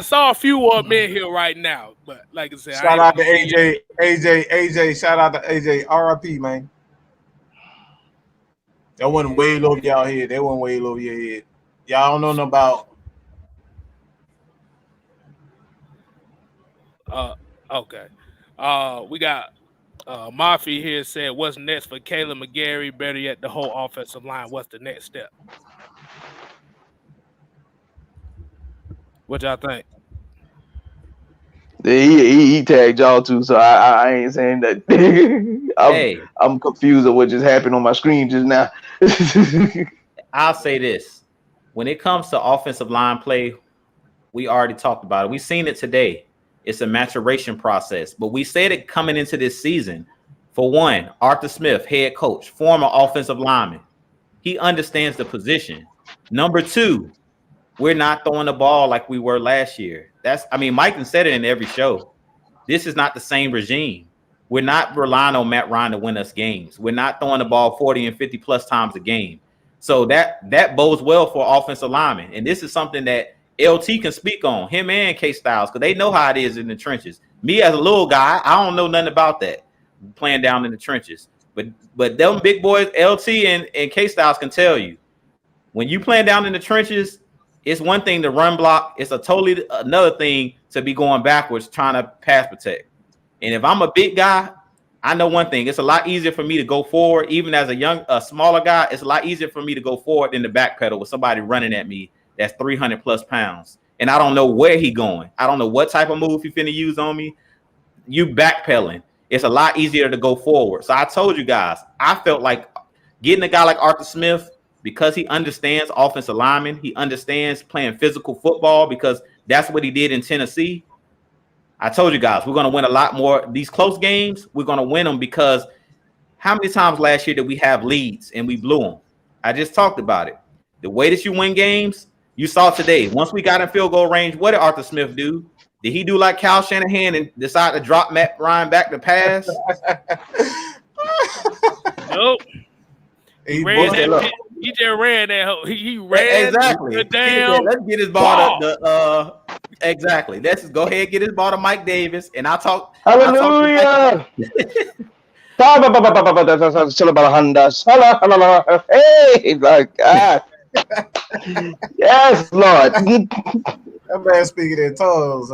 saw a few of them in here right now, but like I said, shout out to AJ. Shout out to AJ. RIP, man. That wasn't way over y'all head. That wasn't way over your head. Y'all don't know nothing about. Okay. We got Murphy here said, "What's next for Caleb McGarry? Better yet, the whole offensive line. What's the next step?" What y'all think? He tagged y'all too, so I ain't saying that. I'm confused at what just happened on my screen just now. I'll say this: when it comes to offensive line play, we already talked about it. We've seen it today. It's a maturation process, but we said it coming into this season. For one, Arthur Smith, head coach, former offensive lineman, he understands the position. Number two, we're not throwing the ball like we were last year. Mike said it in every show. This is not the same regime. We're not relying on Matt Ryan to win us games. We're not throwing the ball 40 and 50 plus times a game. So that bodes well for offensive linemen. And this is something that LT can speak on, him and K Styles, because they know how it is in the trenches. Me as a little guy, I don't know nothing about that, playing down in the trenches. But them big boys, LT and K Styles can tell you, when you playing down in the trenches, it's one thing to run block. It's a totally another thing to be going backwards trying to pass protect. And if I'm a big guy, I know one thing. It's a lot easier for me to go forward. Even as a smaller guy, it's a lot easier for me to go forward than to backpedal with somebody running at me that's 300 plus pounds. And I don't know where he going. I don't know what type of move he finna use on me. You backpedaling. It's a lot easier to go forward. So I told you guys, I felt like getting a guy like Arthur Smith, because he understands offensive linemen, he understands playing physical football because that's what he did in Tennessee. I told you guys, we're going to win a lot more. These close games, we're going to win them because how many times last year did we have leads and we blew them? I just talked about it. The way that you win games, you saw today. Once we got in field goal range, what did Arthur Smith do? Did he do like Kyle Shanahan and decide to drop Matt Ryan back to pass? Nope. He just ran that. He ran exactly. The damn. Let's get his ball to exactly. Let's just go ahead and get his ball to Mike Davis, and I'll talk. Hallelujah. Hey, like God. Yes, Lord. That man speaking in tongues.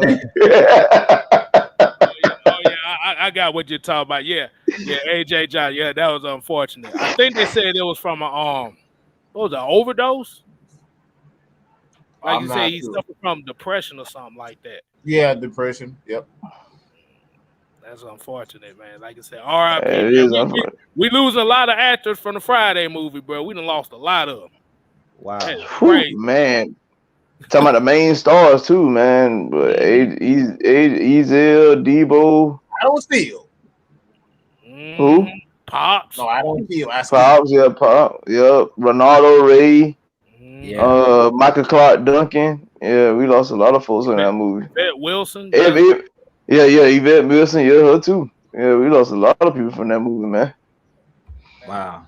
I got what you're talking about. Yeah, AJ John. Yeah, that was unfortunate. I think they said it was from what was an overdose? Like you say, he suffered from depression or something like that. Yeah, depression. Yep. That's unfortunate, man. Like I said, R.I.P. We lose a lot of actors from the Friday movie, bro. We done lost a lot of them. Wow. Man. Talking about the main stars too, man. But Ezel, Debo. I don't steal. Who? Pops. No, I don't steal. Pops, yeah, Pop. Yep. Ronaldo Ray. Yeah. Michael Clark Duncan. Yeah, we lost a lot of folks in that movie. Yvette Wilson. Yvette Wilson. Yeah, her too. Yeah, we lost a lot of people from that movie, man. Wow.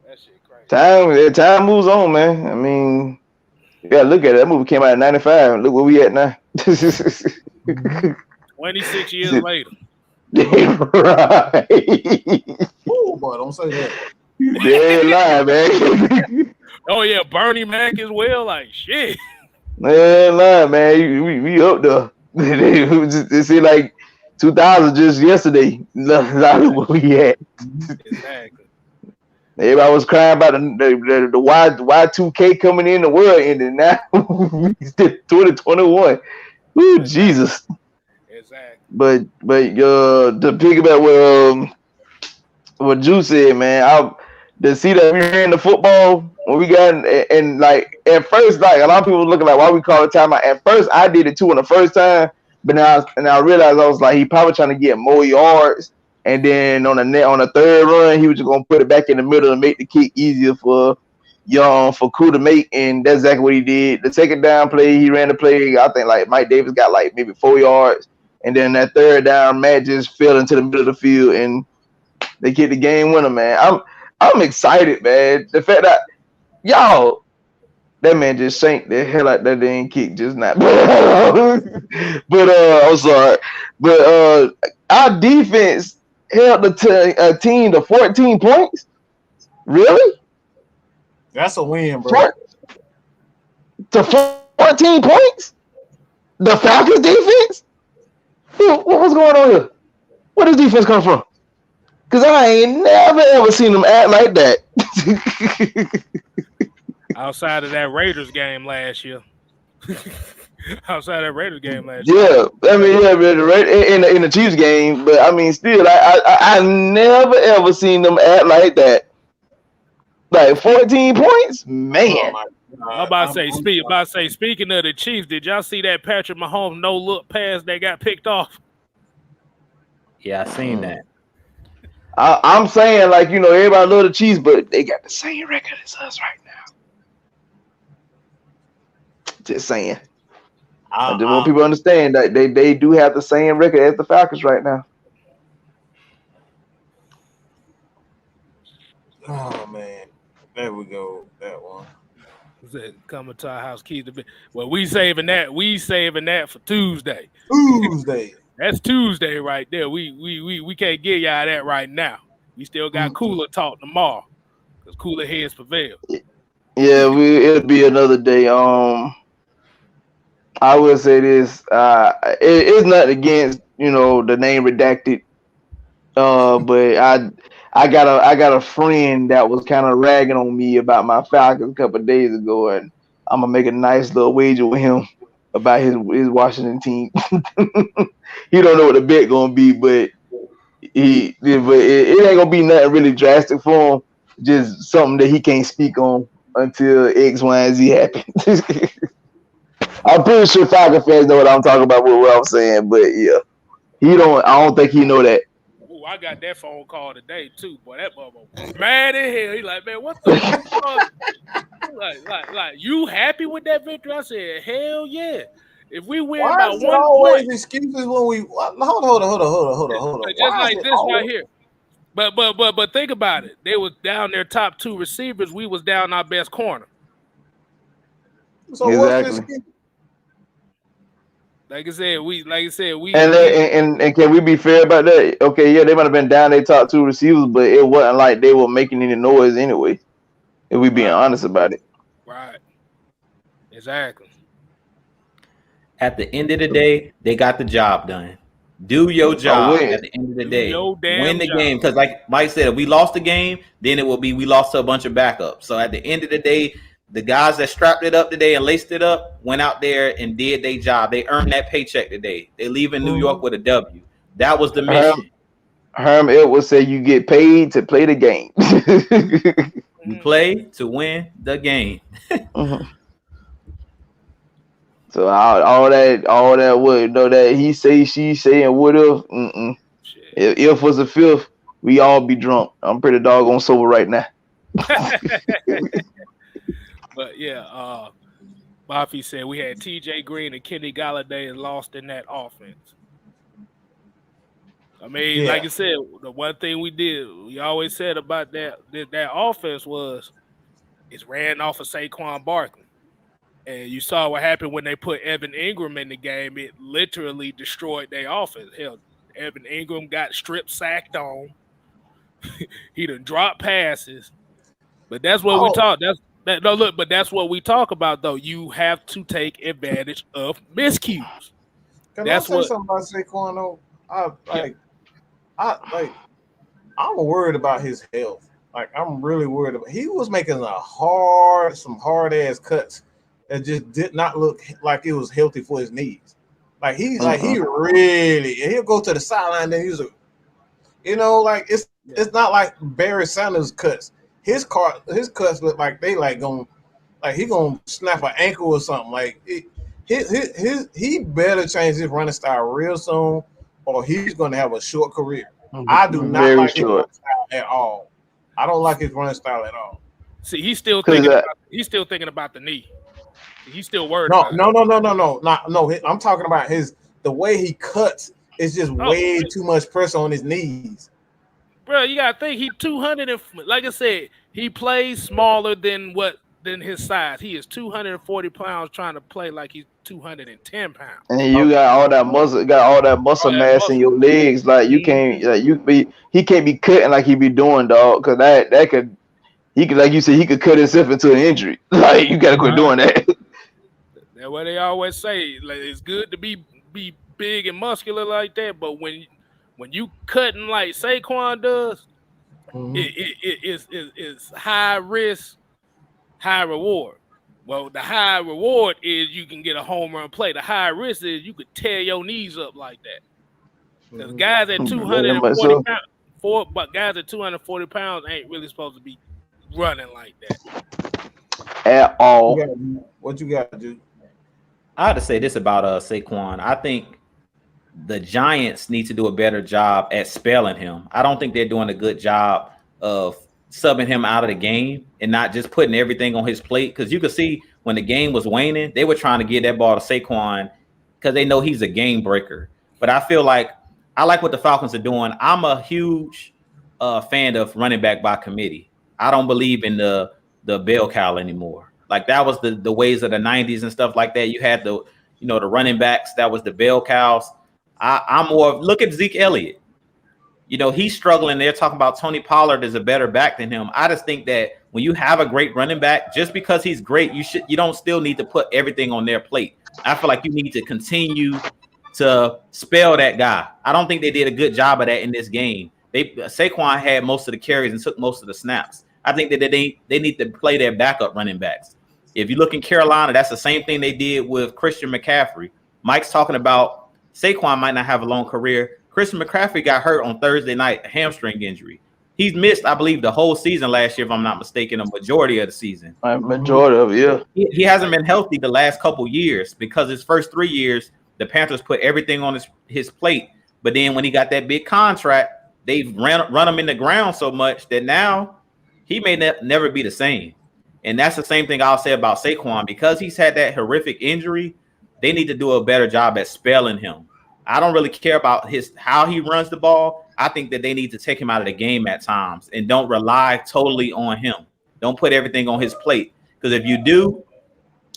That shit crazy. Time moves on, man. I mean, yeah, look at it. That movie came out in 95. Look where we at now. 26 years later. Right. Oh, boy, don't say that. Dead lie, man. Oh, yeah, Bernie Mac as well. Like, shit. Man, lie, man. We up there. It seemed like 2000 just yesterday. Look where we at. Exactly. Everybody was crying about the Y2K coming in, the world ending. Now it's 2021. Ooh, Jesus. Exactly. But to piggyback what Juice said, man, to see that we ran the football when we got and like at first, like a lot of people were looking like why we call it timeout. At first, I did it too on the first time, but now I realized I was like he probably trying to get more yards. And then on the third run, he was just gonna put it back in the middle and make the kick easier for Koo to make, and that's exactly what he did. The second down play, he ran the play. I think like Mike Davis got like maybe 4 yards, and then that third down, Matt just fell into the middle of the field, and they kicked the game winner. Man, I'm excited, man. The fact that that man just shanked the hell out that dang kick just now. But I'm sorry, but our defense held the team to 14 points. Really? That's a win, bro. To 14 points? The Falcons defense? What's going on here? Where does defense come from? Because I ain't never ever seen them act like that. Outside of that Raiders game last year. Yeah, I mean, in the Chiefs game, but I mean, still, I never ever seen them act like that. Like 14 points, man. I'm about to say, speaking of the Chiefs, did y'all see that Patrick Mahomes no look pass that got picked off? Yeah, I seen that. I'm saying, like, you know, everybody love the Chiefs, but they got the same record as us right now. Just saying. I just want people to understand that they do have the same record as the Falcons right now. Oh man, there we go. That one. Coming to our house, keys to be. Well, we saving that for Tuesday. That's Tuesday right there. We can't give y'all that right now. We still got cooler talk tomorrow because cooler heads prevail. Yeah, it'll be another day. I will say this: it's not against, you know, the name redacted, but I got a friend that was kind of ragging on me about my Falcons a couple of days ago, and I'm gonna make a nice little wager with him about his Washington team. He don't know what the bet gonna be, but it ain't gonna be nothing really drastic for him. Just something that he can't speak on until X, Y, and Z happens. I'm pretty sure Falcons fans know what I'm talking about with what I'm saying, but yeah, I don't think he know that. Ooh, I got that phone call today too, boy. That bubba was mad in hell. He like, man, what the fuck? like, you happy with that victory? I said, hell yeah. If we win by 1 point, excuses when we hold on. Just like this right here. But think about it. They was down their top 2 receivers. We was down our best corner. So exactly. Like I said, we and can we be fair about that? Okay, yeah, they might have been down their top 2 receivers, but it wasn't like they were making any noise anyway. If we being honest about it. Right. Exactly. At the end of the day, they got the job done. Do your job at the end of the day. Win the game. Because like Mike said, if we lost the game, then it will be we lost to a bunch of backups. So at the end of the day, the guys that strapped it up today and laced it up went out there and did their job. They earned that paycheck today. They leaving New York with a W. That was the mission. Herm Edwards said you get paid to play the game. You play to win the game. So all that would know that he say, she say, and what if? If was a fifth, we all be drunk. I'm pretty doggone sober right now. But yeah, Buffy said we had TJ Green and Kenny Galladay and lost in that offense. I mean, like I said, the one thing we always said about that offense was it's ran off of Saquon Barkley. And you saw what happened when they put Evan Ingram in the game. It literally destroyed their offense. Hell, Evan Ingram got strip sacked on. He done dropped passes. But that's what we talk. But that's what we talk about, though. You have to take advantage of miscues. That's I say something about Saquon, though? I'm worried about his health. Like, I'm really worried about. He was making some hard ass cuts that just did not look like it was healthy for his knees. Like he really, he'll go to the sideline. Then he's it's not like Barry Sanders cuts. His cuts look like they he gonna snap an ankle or something. Like he better change his running style real soon, or he's gonna have a short career. I do not like his running style at all. I don't like his running style at all. See, he's still thinking about the knee. He's still worried. No. I'm talking about the way he cuts is just way too much pressure on his knees. Bro, you gotta think he's 200 and like I said, he plays smaller than his size. He is 240 pounds trying to play like he's 210 pounds. And you got all that muscle mass in your legs. Like you can't he can't be cutting like he be doing, dog, because he could, like you said, he could cut himself into an injury. Like you gotta quit doing that. That's what they always say. Like, it's good to be big and muscular like that, but when you cutting like Saquon does, it's high risk, high reward. Well, the high reward is you can get a home run play. The high risk is you could tear your knees up like that. Because guys at 240 pounds, guys at 240 pounds ain't really supposed to be running like that at all. What you got to do? I have to say this about Saquon. I think the Giants need to do a better job at spelling him. I don't think they're doing a good job of subbing him out of the game and not just putting everything on his plate. Because you could see when the game was waning, they were trying to get that ball to Saquon because they know he's a game breaker. But I feel like I like what the Falcons are doing. I'm a huge fan of running back by committee. I don't believe in the bell cow anymore. Like that was the ways of the 90s and stuff like that. You had the running backs, that was the bell cows. I'm more look at Zeke Elliott. He's struggling. They're talking about Tony Pollard is a better back than him. I just think that when you have a great running back, just because he's great, you don't still need to put everything on their plate. I feel like you need to continue to spell that guy. I don't think they did a good job of that in this game. Saquon had most of the carries and took most of the snaps. I think that they need to play their backup running backs. If you look in Carolina, that's the same thing they did with Christian McCaffrey. Mike's talking about Saquon might not have a long career. Christian McCaffrey got hurt on Thursday night, a hamstring injury. He's missed, I believe, the whole season last year, if I'm not mistaken, a majority of the season. Majority of it, yeah. He hasn't been healthy the last couple years because his first 3 years, the Panthers put everything on his plate. But then when he got that big contract, they've run him in the ground so much that now he may never be the same. And that's the same thing I'll say about Saquon. Because he's had that horrific injury, they need to do a better job at spelling him. I don't really care about how he runs the ball. I think that they need to take him out of the game at times and don't rely totally on him. Don't put everything on his plate. Because if you do,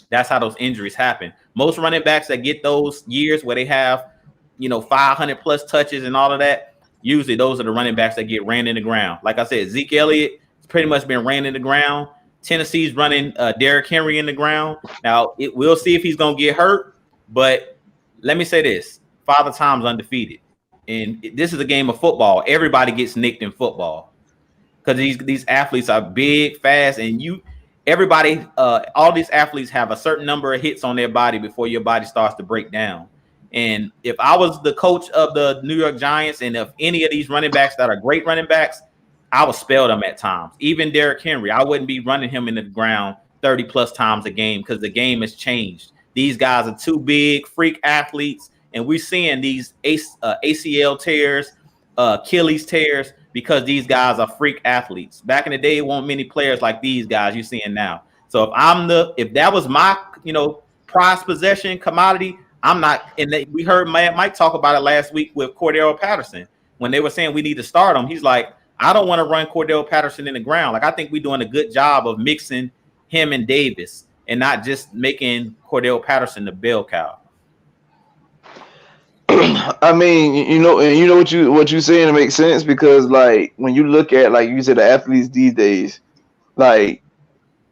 that's how those injuries happen. Most running backs that get those years where they have, 500 plus touches and all of that, usually those are the running backs that get ran in the ground. Like I said, Zeke Elliott has pretty much been ran in the ground. Tennessee's running Derrick Henry in the ground. Now, we'll see if he's going to get hurt. But let me say this. Father Time's undefeated. And this is a game of football. Everybody gets nicked in football because these athletes are big, fast, and everybody, all these athletes have a certain number of hits on their body before your body starts to break down. And if I was the coach of the New York Giants and if any of these running backs that are great running backs, I would spell them at times. Even Derrick Henry, I wouldn't be running him in the ground 30 plus times a game because the game has changed. These guys are too big, freak athletes. And we're seeing these ACL tears, Achilles tears, because these guys are freak athletes. Back in the day, it weren't many players like these guys you're seeing now. So if that was my, prized possession commodity, I'm not. And we heard Mike talk about it last week with Cordell Patterson when they were saying we need to start him. He's like, I don't want to run Cordell Patterson in the ground. Like I think we're doing a good job of mixing him and Davis and not just making Cordell Patterson the bell cow. I mean, what you're saying, it makes sense because like when you look at like you said the athletes these days, like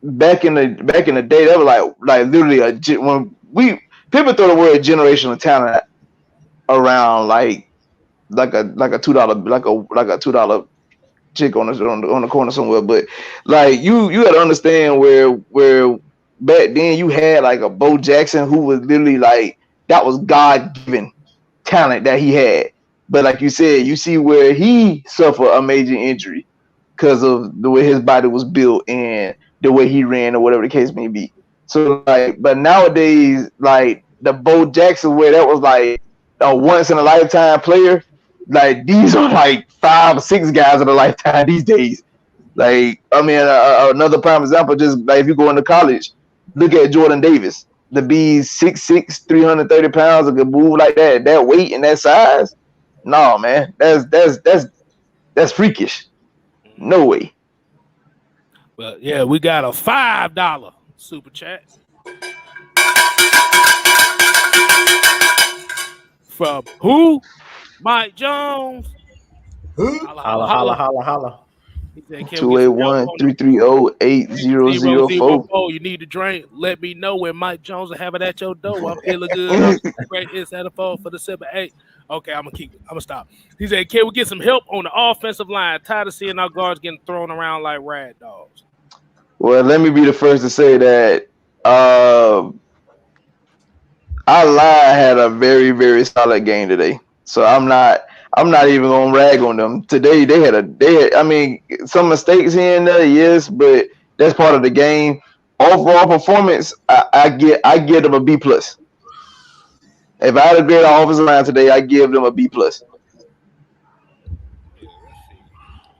back in the day, that was like literally when people throw the word generational talent around like a $2 like a $2 chick on the corner somewhere, but like you got to understand where back then you had like a Bo Jackson who was literally like that was God given talent that he had, but like you said, you see where he suffered a major injury because of the way his body was built and the way he ran or whatever the case may be. So like, but nowadays, like the Bo Jackson, where that was like a once in a lifetime player, like these are like 5 or 6 guys in a lifetime these days. Like I mean, another prime example, just like if you go into college, look at Jordan Davis. To be 6'6", 330 pounds and can move like that weight and that size, no man, that's freakish. No way. Well, yeah, we got a $5 super chat from who? Mike Jones. Holla, holla, holla, holla. He said, 281-330-8004. You need to drink? Let me know when Mike Jones will have it at your door. I'm feeling good. It's at a phone for the 7-8. Okay, I'm gonna stop. He said, can we get some help on the offensive line? Tired of seeing our guards getting thrown around like rag dogs. Well, let me be the first to say that our line had a very, very solid game today. So I'm not even gonna rag on them. Today they had some mistakes here and there, yes, but that's part of the game. Overall performance, I give them a B plus. If I had a great offensive line today, I give them a B plus.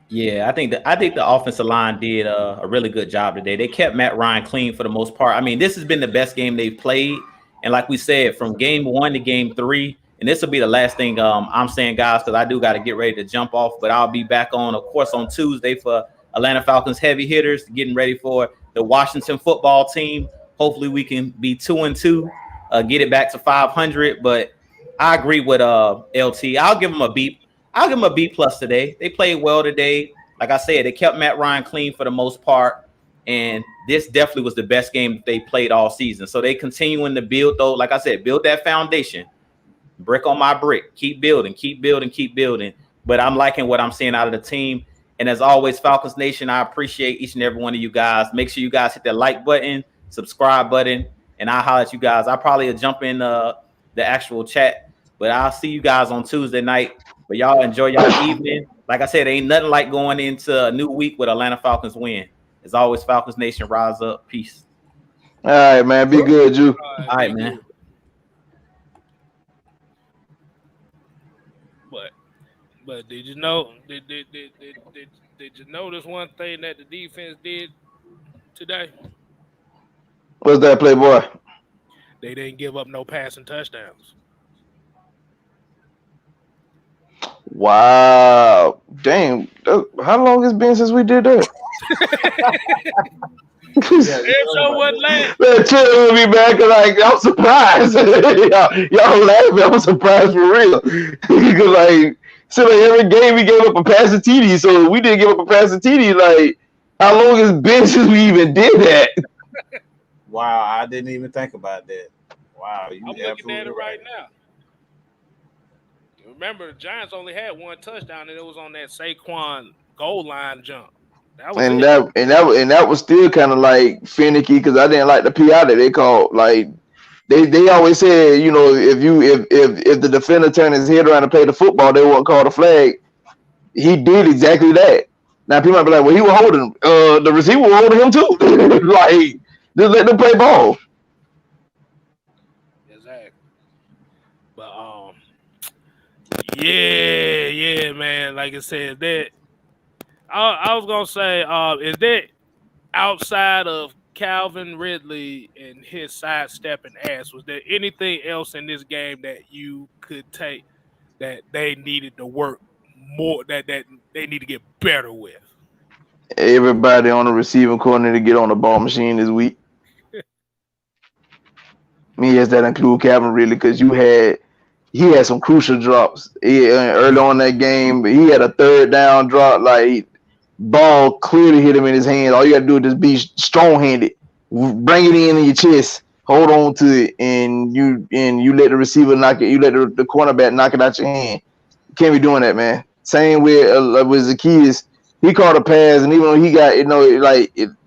Yeah, I think the offensive line did a really good job today. They kept Matt Ryan clean for the most part. I mean, this has been the best game they've played, and like we said, from game 1 to game 3, and this will be the last thing I'm saying, guys, because I do got to get ready to jump off. But I'll be back on, of course, on Tuesday for Atlanta Falcons heavy hitters, getting ready for the Washington football team. Hopefully, we can be 2-2, get it back to 500. But I agree with LT. I'll give them a B plus today. They played well today. Like I said, they kept Matt Ryan clean for the most part. And this definitely was the best game that they played all season. So they continuing to build, though. Like I said, build that foundation. Brick on my brick. Keep building. But I'm liking what I'm seeing out of the team. And as always, Falcons Nation, I appreciate each and every one of you guys. Make sure you guys hit that like button, subscribe button, and I'll holler at you guys. I probably will jump in the actual chat. But I'll see you guys on Tuesday night. But y'all enjoy y'all evening. Like I said, ain't nothing like going into a new week with Atlanta Falcons win. As always, Falcons Nation, rise up. Peace. All right, man. Be good, Drew. All right, man. But did you know? Did you notice one thing that the defense did today? What's that, Playboy? They didn't give up no passing touchdowns. Wow. Dang. How long it's been since we did that? Man, chill with me, man, because I'm surprised. y'all laughing. I'm surprised for real. Because, every game we gave up a passing TD, so we didn't give up a passing TD. Like, how long it's been since we even did that? Wow, I didn't even think about that. Wow, I'm looking at it right now. Remember, the Giants only had one touchdown, and it was on that Saquon goal line jump. That was still kind of like finicky because I didn't like the PI that they called. Like they always said, you know, if the defender turned his head around to play the football, they won't call the flag. He did exactly that. Now people might be like, well, he was holding him. The receiver was holding him too. Like, just let them play ball. Exactly. But yeah, man. Like I said, that I was gonna say, is that outside of Calvin Ridley and his sidestepping ass, was there anything else in this game that you could take that they needed to work more, that they need to get better with? Everybody on the receiving corner to get on the ball machine this week. Yes, that include Calvin Ridley because he had some crucial drops early on that game. He had a third down drop, like ball clearly hit him in his hand. All you gotta do is just be strong-handed, bring it in your chest, hold on to it, and you let the receiver knock it. You let the cornerback knock it out your hand. You can't be doing that, man. Same with Zacchaeus. He caught a pass, and even though he got,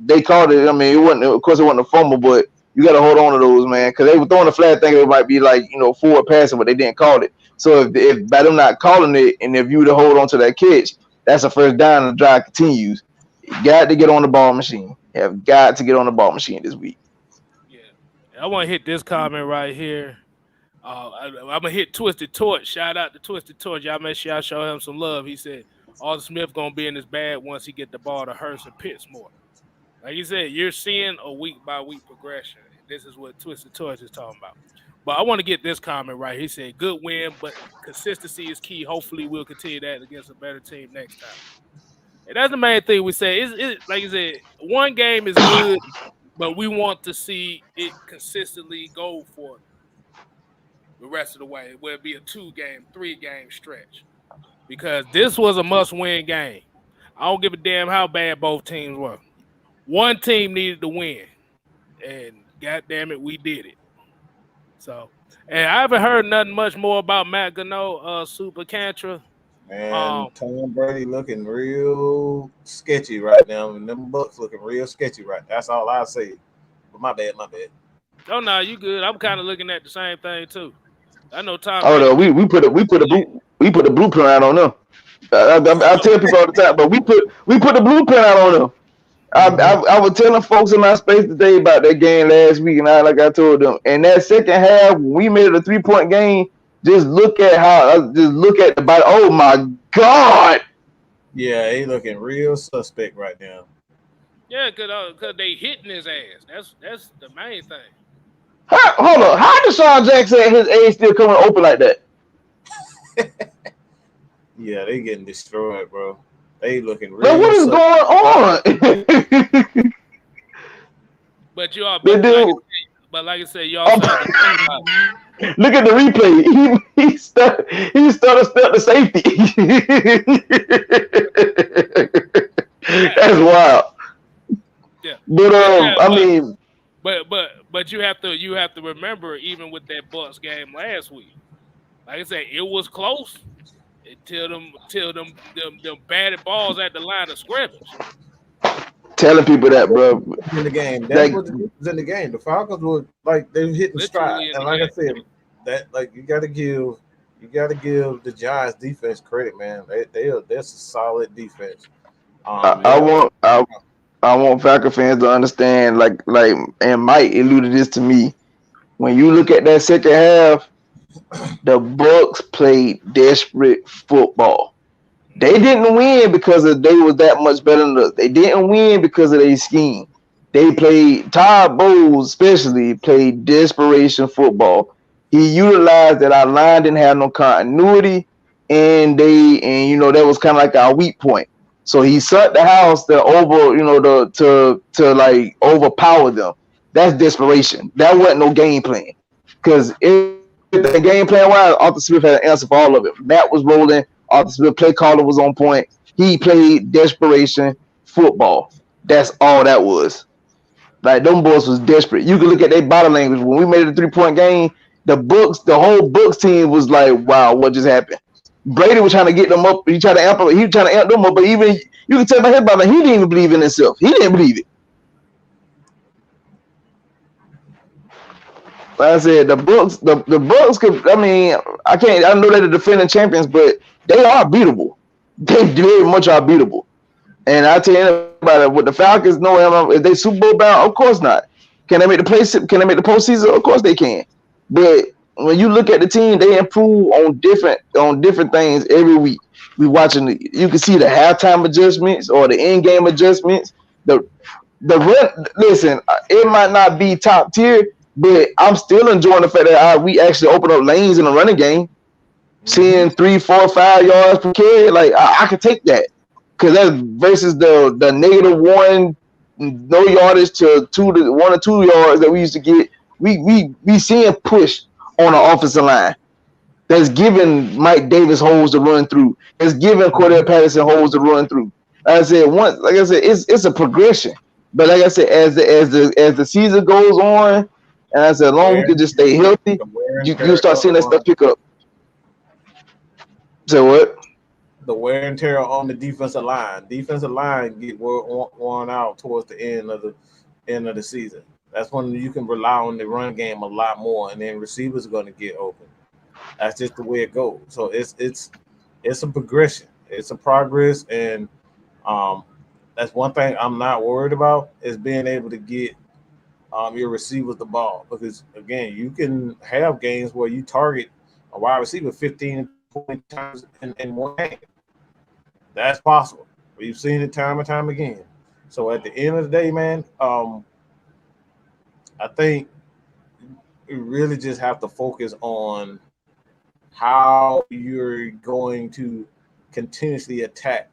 they called it. I mean, it wasn't a fumble, but you got to hold on to those, man, because they were throwing the flag thinking it might be forward passing, but they didn't call it. So if by them not calling it, and if you to hold on to that catch, that's a first down and the drive continues. You got to get on the ball machine. You have got to get on the ball machine this week. Yeah. I want to hit this comment right here. I'm going to hit Twisted Torch. Shout out to Twisted Torch. Y'all make sure y'all show him some love. He said, Arthur Smith going to be in his bag once he get the ball to Hurst and Pitts more. Like you said, you're seeing a week-by-week progression. This is what Twisted Torch is talking about. But I want to get this comment right. He said, good win, but consistency is key. Hopefully we'll continue that against a better team next time. And that's the main thing we say. Like you said, one game is good, but we want to see it consistently go for the rest of the way. Where it be a 2-game, 3-game stretch. Because this was a must-win game. I don't give a damn how bad both teams were. One team needed to win, and God damn it, we did it. So, and I haven't heard nothing much more about Matt Gano, Super Cantra. Man, Tom Brady looking real sketchy right now, and them Bucks looking real sketchy right now. That's all I say. But my bad. Oh no, you good. I'm kind of looking at the same thing too. I know Tom. Oh no, we put a blueprint out on them. I tell people all the time, but we put the blueprint out on them. I was telling folks in my space today about that game last week, and like I told them, and that second half, we made it a 3-point game. Just look at the body. Oh my God! Yeah, he looking real suspect right now. Yeah, cause they hitting his ass. That's the main thing. Hold on, how Deshaun Jackson at his age still coming open like that? Yeah, they getting destroyed, bro. They looking real. But what is going on? But you all, like I said, y'all. Look at the replay. He started step to safety. That's wild. Yeah. But you have to remember, even with that Bucks game last week, like I said, it was close until them batted balls at the line of scrimmage. Telling people that, bro. In the game, that was in the game. The Falcons were like they were hitting stride, and like I said, that like you got to give the Giants defense credit, man. That's a solid defense. I want Falcons fans to understand, like, and Mike alluded this to me. When you look at that second half, the Bucks played desperate football. They didn't win because they was that much better than us. They didn't win because of their scheme. They played, Todd Bowles especially played desperation football. He utilized that our line didn't have no continuity, and that was kind of like our weak point. So he shut the house to overpower them. That's desperation. That wasn't no game plan. Because if the game plan wise, Arthur Smith had an answer for all of it. Matt was rolling. Arthur Smith play caller was on point. He played desperation football. That's all that was. Like, them boys was desperate. You can look at their body language. When we made it a 3-point game, the whole Bucks team was like, wow, what just happened? Brady was trying to get them up. He tried to amp them up, but even you can tell by his body, he didn't even believe in himself. He didn't believe it. Like I said, the Bucks could. I know they're the defending champions, but they are beatable. They very much are beatable. And I tell you anybody, with the Falcons, no, if they Super Bowl bound, of course not. Can they make the postseason? Of course they can. But when you look at the team, they improve on different things every week. You can see the halftime adjustments or the in-game adjustments. Listen, it might not be top tier, but I'm still enjoying the fact that we actually open up lanes in the running game. Seeing 3, 4, 5 yards per carry, like I can take that, because that's versus the -1 no yardage to 1 or 2 yards that we used to get. We seeing push on the offensive line. That's giving Mike Davis holes to run through. It's giving Cordell Patterson holes to run through. Like I said, it's a progression. But like I said, as the season goes on, and as long as we can just stay healthy, you start seeing that stuff pick up. So what? The wear and tear on the defensive line. Defensive line get worn out towards the end of the season. That's when you can rely on the run game a lot more, and then receivers are going to get open. That's just the way it goes. So it's a progression. It's a progress, and that's one thing I'm not worried about, is being able to get your receivers the ball, because again, you can have games where you target a wide receiver 15 20 times in one game. That's possible. We've seen it time and time again. So at the end of the day, man, I think you really just have to focus on how you're going to continuously attack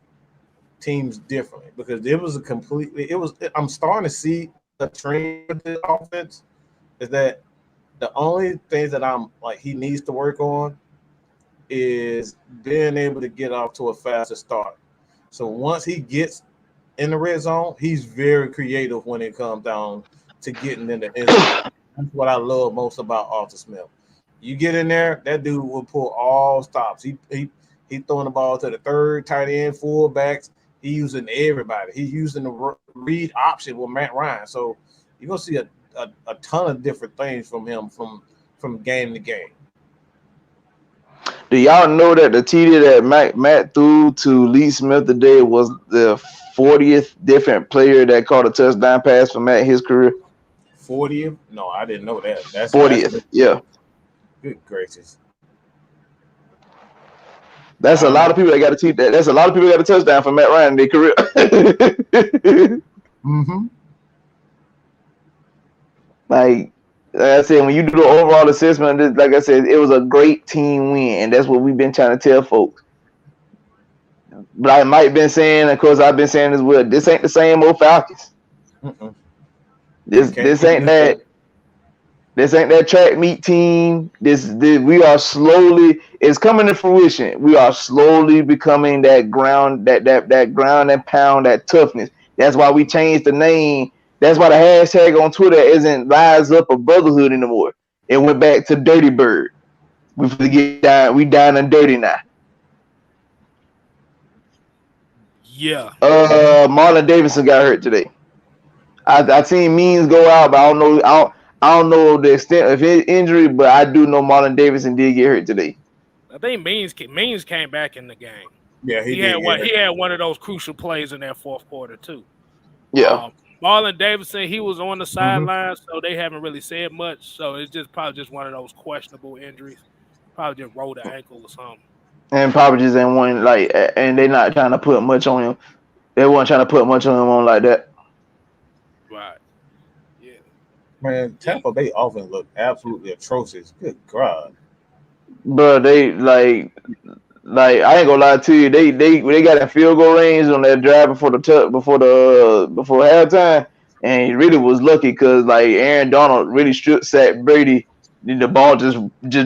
teams differently, because I'm starting to see a trend with this offense, is that the only things that I'm like he needs to work on is being able to get off to a faster start. So once he gets in the red zone, he's very creative when it comes down to getting in the end zone. That's what I love most about Arthur Smith. You get in there, that dude will pull all stops. He throwing the ball to the third, tight end, fullbacks. He using everybody. He's using the read option with Matt Ryan. So you're gonna see a ton of different things from him from game to game. Do y'all know that the TD that Matt threw to Lee Smith today was the 40th different player that caught a touchdown pass for Matt in his career? 40th? No, I didn't know that. That's 40th. Yeah. Good gracious. That's a lot of people that got to teach that. That's a lot of people that got a touchdown for Matt Ryan in their career. Mm-hmm. Like I said, when you do the overall assessment, like I said, it was a great team win, and that's what we've been trying to tell folks. But I might have been saying, of course, I've been saying as well, this ain't the same old Falcons. Mm-mm. This ain't that. This ain't that track meet team. This we are slowly. It's coming to fruition. We are slowly becoming that ground, that ground and pound, that toughness. That's why we changed the name. That's why the hashtag on Twitter isn't Rise Up or Brotherhood anymore. It went back to Dirty Bird. We forget down. We down and dirty now. Yeah. Marlon Davidson got hurt today. I seen memes go out, but I don't know. I don't know the extent of his injury, but I do know Marlon Davidson did get hurt today. I think Means came back in the game. Yeah, he had one of those crucial plays in that fourth quarter too. Yeah. Marlon Davidson, he was on the sidelines, so they haven't really said much. So it's probably just one of those questionable injuries. Probably just rolled an ankle or something. And probably just ain't one and they're not trying to put much on him. They weren't trying to put much on him on like that. Right. Yeah. Man, Tampa Bay offense looked absolutely atrocious. Good God. But they like I ain't gonna lie to you. They got in field goal range on that drive before halftime, and he really was lucky because like Aaron Donald really strip sacked Brady. The ball just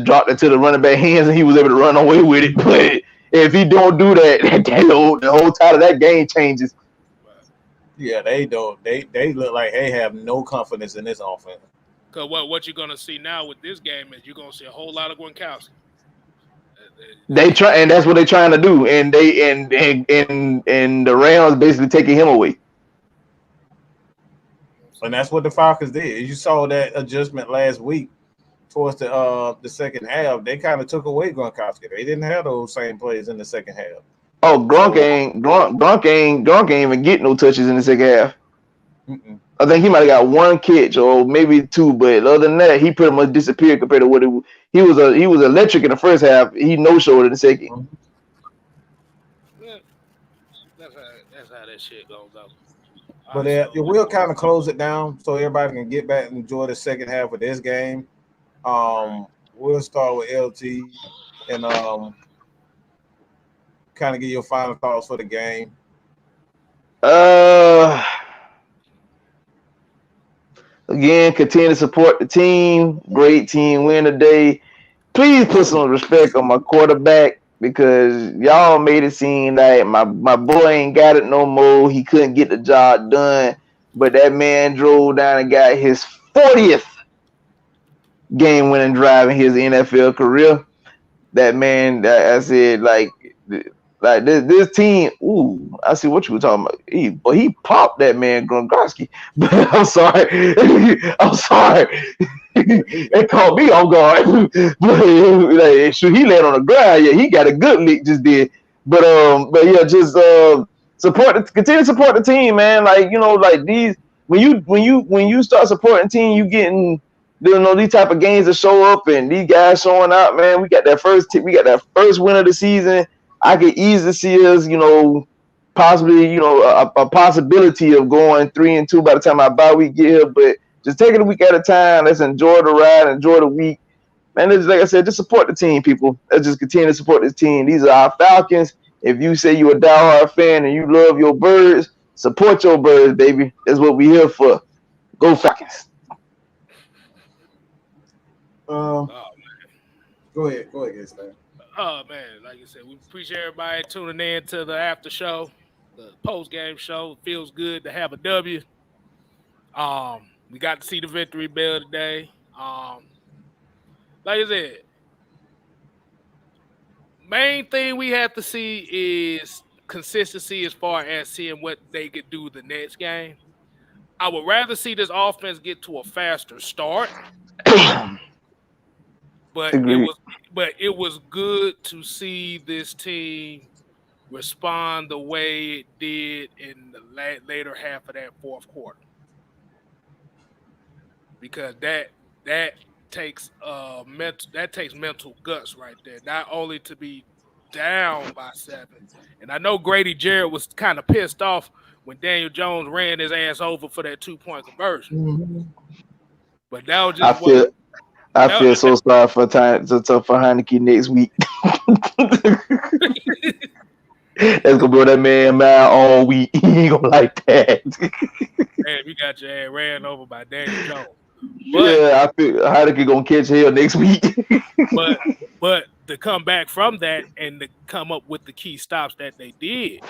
dropped into the running back hands, and he was able to run away with it. But if he don't do that, the whole tide of that game changes. Yeah, they don't. They look like they have no confidence in this offense. Because what you're gonna see now with this game is you're gonna see a whole lot of Gronkowski. They try, and that's what they're trying to do, and the Rams basically taking him away. And that's what the Falcons did. You saw that adjustment last week towards the second half. They kind of took away Gronkowski. They didn't have those same plays in the second half. Oh, Gronk ain't even get no touches in the second half. Mm-mm. I think he might have got one catch or maybe two, but other than that, he pretty much disappeared compared to what he was electric in the first half. He no-showed in the second. Yeah. That's how that shit goes out. But we'll kind of close it down so everybody can get back and enjoy the second half of this game. We'll start with LT and kind of give your final thoughts for the game. Again, continue to support the team. Great team win today. Please put some respect on my quarterback because y'all made it seem like my boy ain't got it no more. He couldn't get the job done. But that man drove down and got his 40th game-winning drive in his NFL career. That man, I said, like this team. Ooh, I see what you were talking about. He popped that man Gronkowski. But I'm sorry, It caught me off guard. But shoot, he landed on the ground. Yeah, he got a good lick just did. But yeah, just continue to support the team, man. Like like these when you start supporting the team, you getting these type of games that show up and these guys showing out, man. We got that first win of the season. I could easily see us, possibly, a possibility of going 3-2 by the time our bye week get here. But just take it a week at a time. Let's enjoy the ride, enjoy the week. Man, like I said, just support the team, people. Let's just continue to support this team. These are our Falcons. If you say you're a diehard fan and you love your birds, support your birds, baby. That's what we're here for. Go Falcons. Go ahead, guys. Oh man, like I said, we appreciate everybody tuning in to the after show. the post-game show. Feels good to have a W. We got to see the victory bell today. Like I said, main thing we have to see is consistency as far as seeing what they could do the next game. I would rather see this offense get to a faster start. But it was good to see this team respond the way it did in the later half of that fourth quarter, because that takes mental guts right there. Not only to be down by 7, and I know Grady Jarrett was kind of pissed off when Daniel Jones ran his ass over for that 2-point conversion. Mm-hmm. But that was just I feel so sorry for Heineke next week. That's gonna be that man mad all week. He ain't gonna like that. Man, you got your ass ran over by Daniel Jones. I feel Heineke gonna catch hell next week. but to come back from that and to come up with the key stops that they did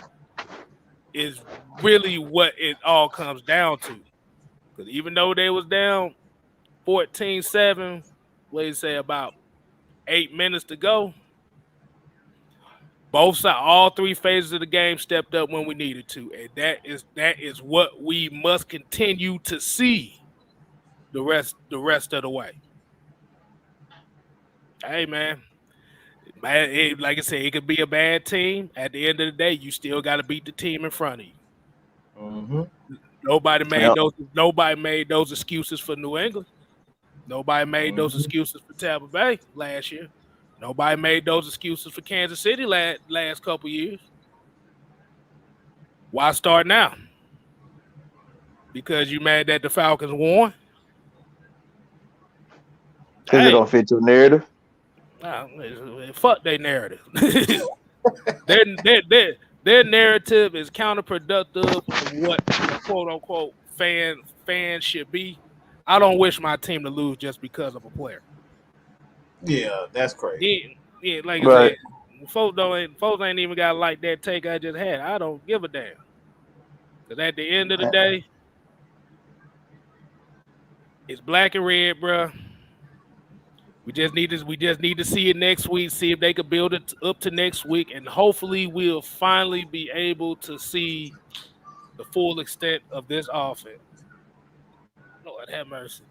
is really what it all comes down to. Because even though they was down 14-7, what do you say, about 8 minutes to go, both sides, all 3 phases of the game stepped up when we needed to, and that is what we must continue to see the rest of the way. Hey, man, like I said, it could be a bad team. At the end of the day, you still got to beat the team in front of you. Mm-hmm. Nobody made those excuses for New England. Nobody made those excuses for Tampa Bay last year. Nobody made those excuses for Kansas City last couple years. Why start now? Because you mad that the Falcons won? Because it don't fit your narrative. Fuck their narrative. Their narrative is counterproductive of what the quote unquote fans should be. I don't wish my team to lose just because of a player. Yeah, that's crazy. Yeah, like I said, folks ain't even got like that take I just had. I don't give a damn. Because at the end of the day, it's black and red, bro. We just need to see it next week, see if they could build it up to next week, and hopefully we'll finally be able to see the full extent of this offense. Lord have mercy.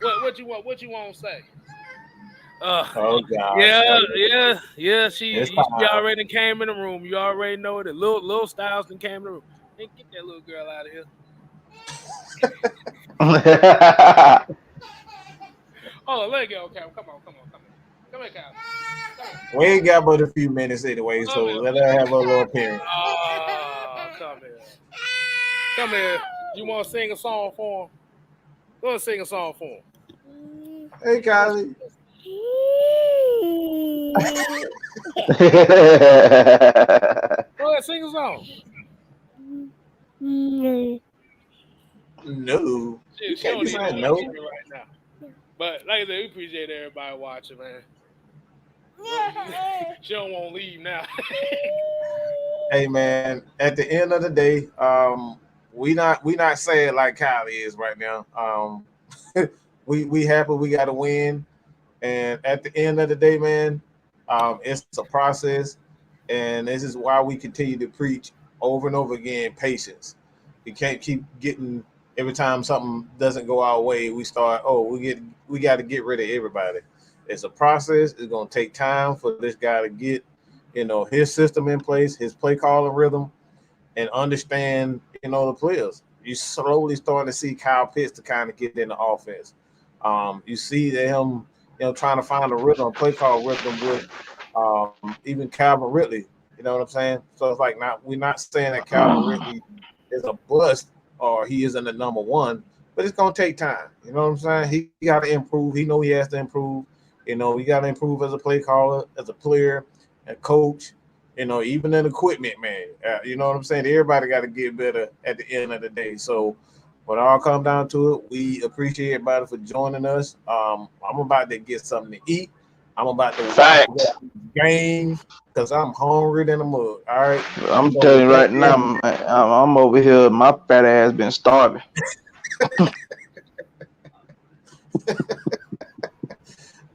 What you want to say? Oh God. Yeah. She already came in the room. You already know it. Little Styles came in the room. Hey, get that little girl out of here. Oh, let go, Cal. Come on. Come here, Cal. We ain't got but a few minutes anyway, so let her have a little appearance. Oh, come here. You want to sing a song for him? Go ahead and sing a song for him. Hey, Kylie. Go ahead, sing a song. No. She don't even know right now. But like I said, we appreciate everybody watching, man. She don't want to leave now. Hey, man, at the end of the day, we not saying like Kylie is right now. We happy we got to win. And at the end of the day, man, it's a process. And this is why we continue to preach over and over again, patience. We can't keep getting every time something doesn't go our way, we start, we got to get rid of everybody. It's a process. It's going to take time for this guy to get, his system in place, his play calling rhythm, and understand, the players. You slowly starting to see Kyle Pitts to kind of get in the offense. You see him, trying to find a rhythm, play call rhythm with even Calvin Ridley. You know what I'm saying? So it's like we're not saying that Calvin Ridley is a bust or he isn't the number one, but it's gonna take time. You know what I'm saying? He got to improve. He know he has to improve. He got to improve as a play caller, as a player, a coach. Even an equipment man. You know what I'm saying? Everybody got to get better at the end of the day. So when it all comes down to it, we appreciate everybody for joining us. I'm about to get something to eat, I'm about to watch the game because I'm hungry than a mug. All right. I'm telling you right now, I'm over here. My fat ass been starving.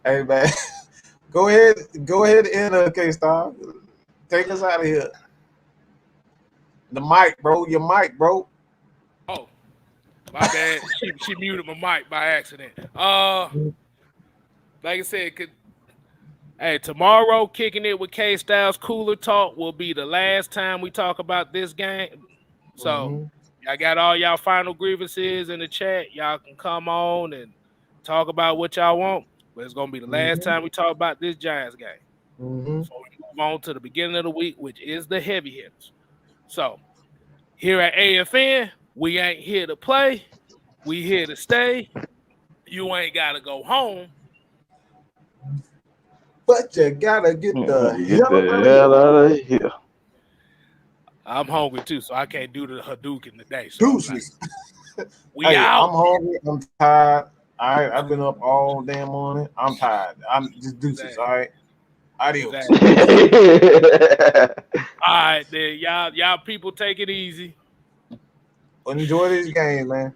Hey man, go ahead and enter, K-Star. Take us out of here. The mic, bro. Your mic, bro. Oh, my bad. she muted my mic by accident. Like I said, hey, tomorrow kicking it with K-Styles Cooler Talk will be the last time we talk about this game. So I got all y'all final grievances in the chat. Y'all can come on and talk about what y'all want. But it's gonna be the last time we talk about this Giants game. Before we move on to the beginning of the week, which is the heavy hitters. So here at AFN, we ain't here to play. We here to stay. You ain't gotta go home. But you gotta get the hell out of here. I'm hungry too, so I can't do the Hadouken today. So deuces. We out. I'm hungry. I'm tired. All right, I've been up all damn morning. I'm tired. I'm just deuces. All right. Adios. All right, then y'all people take it easy. Enjoy this game, man.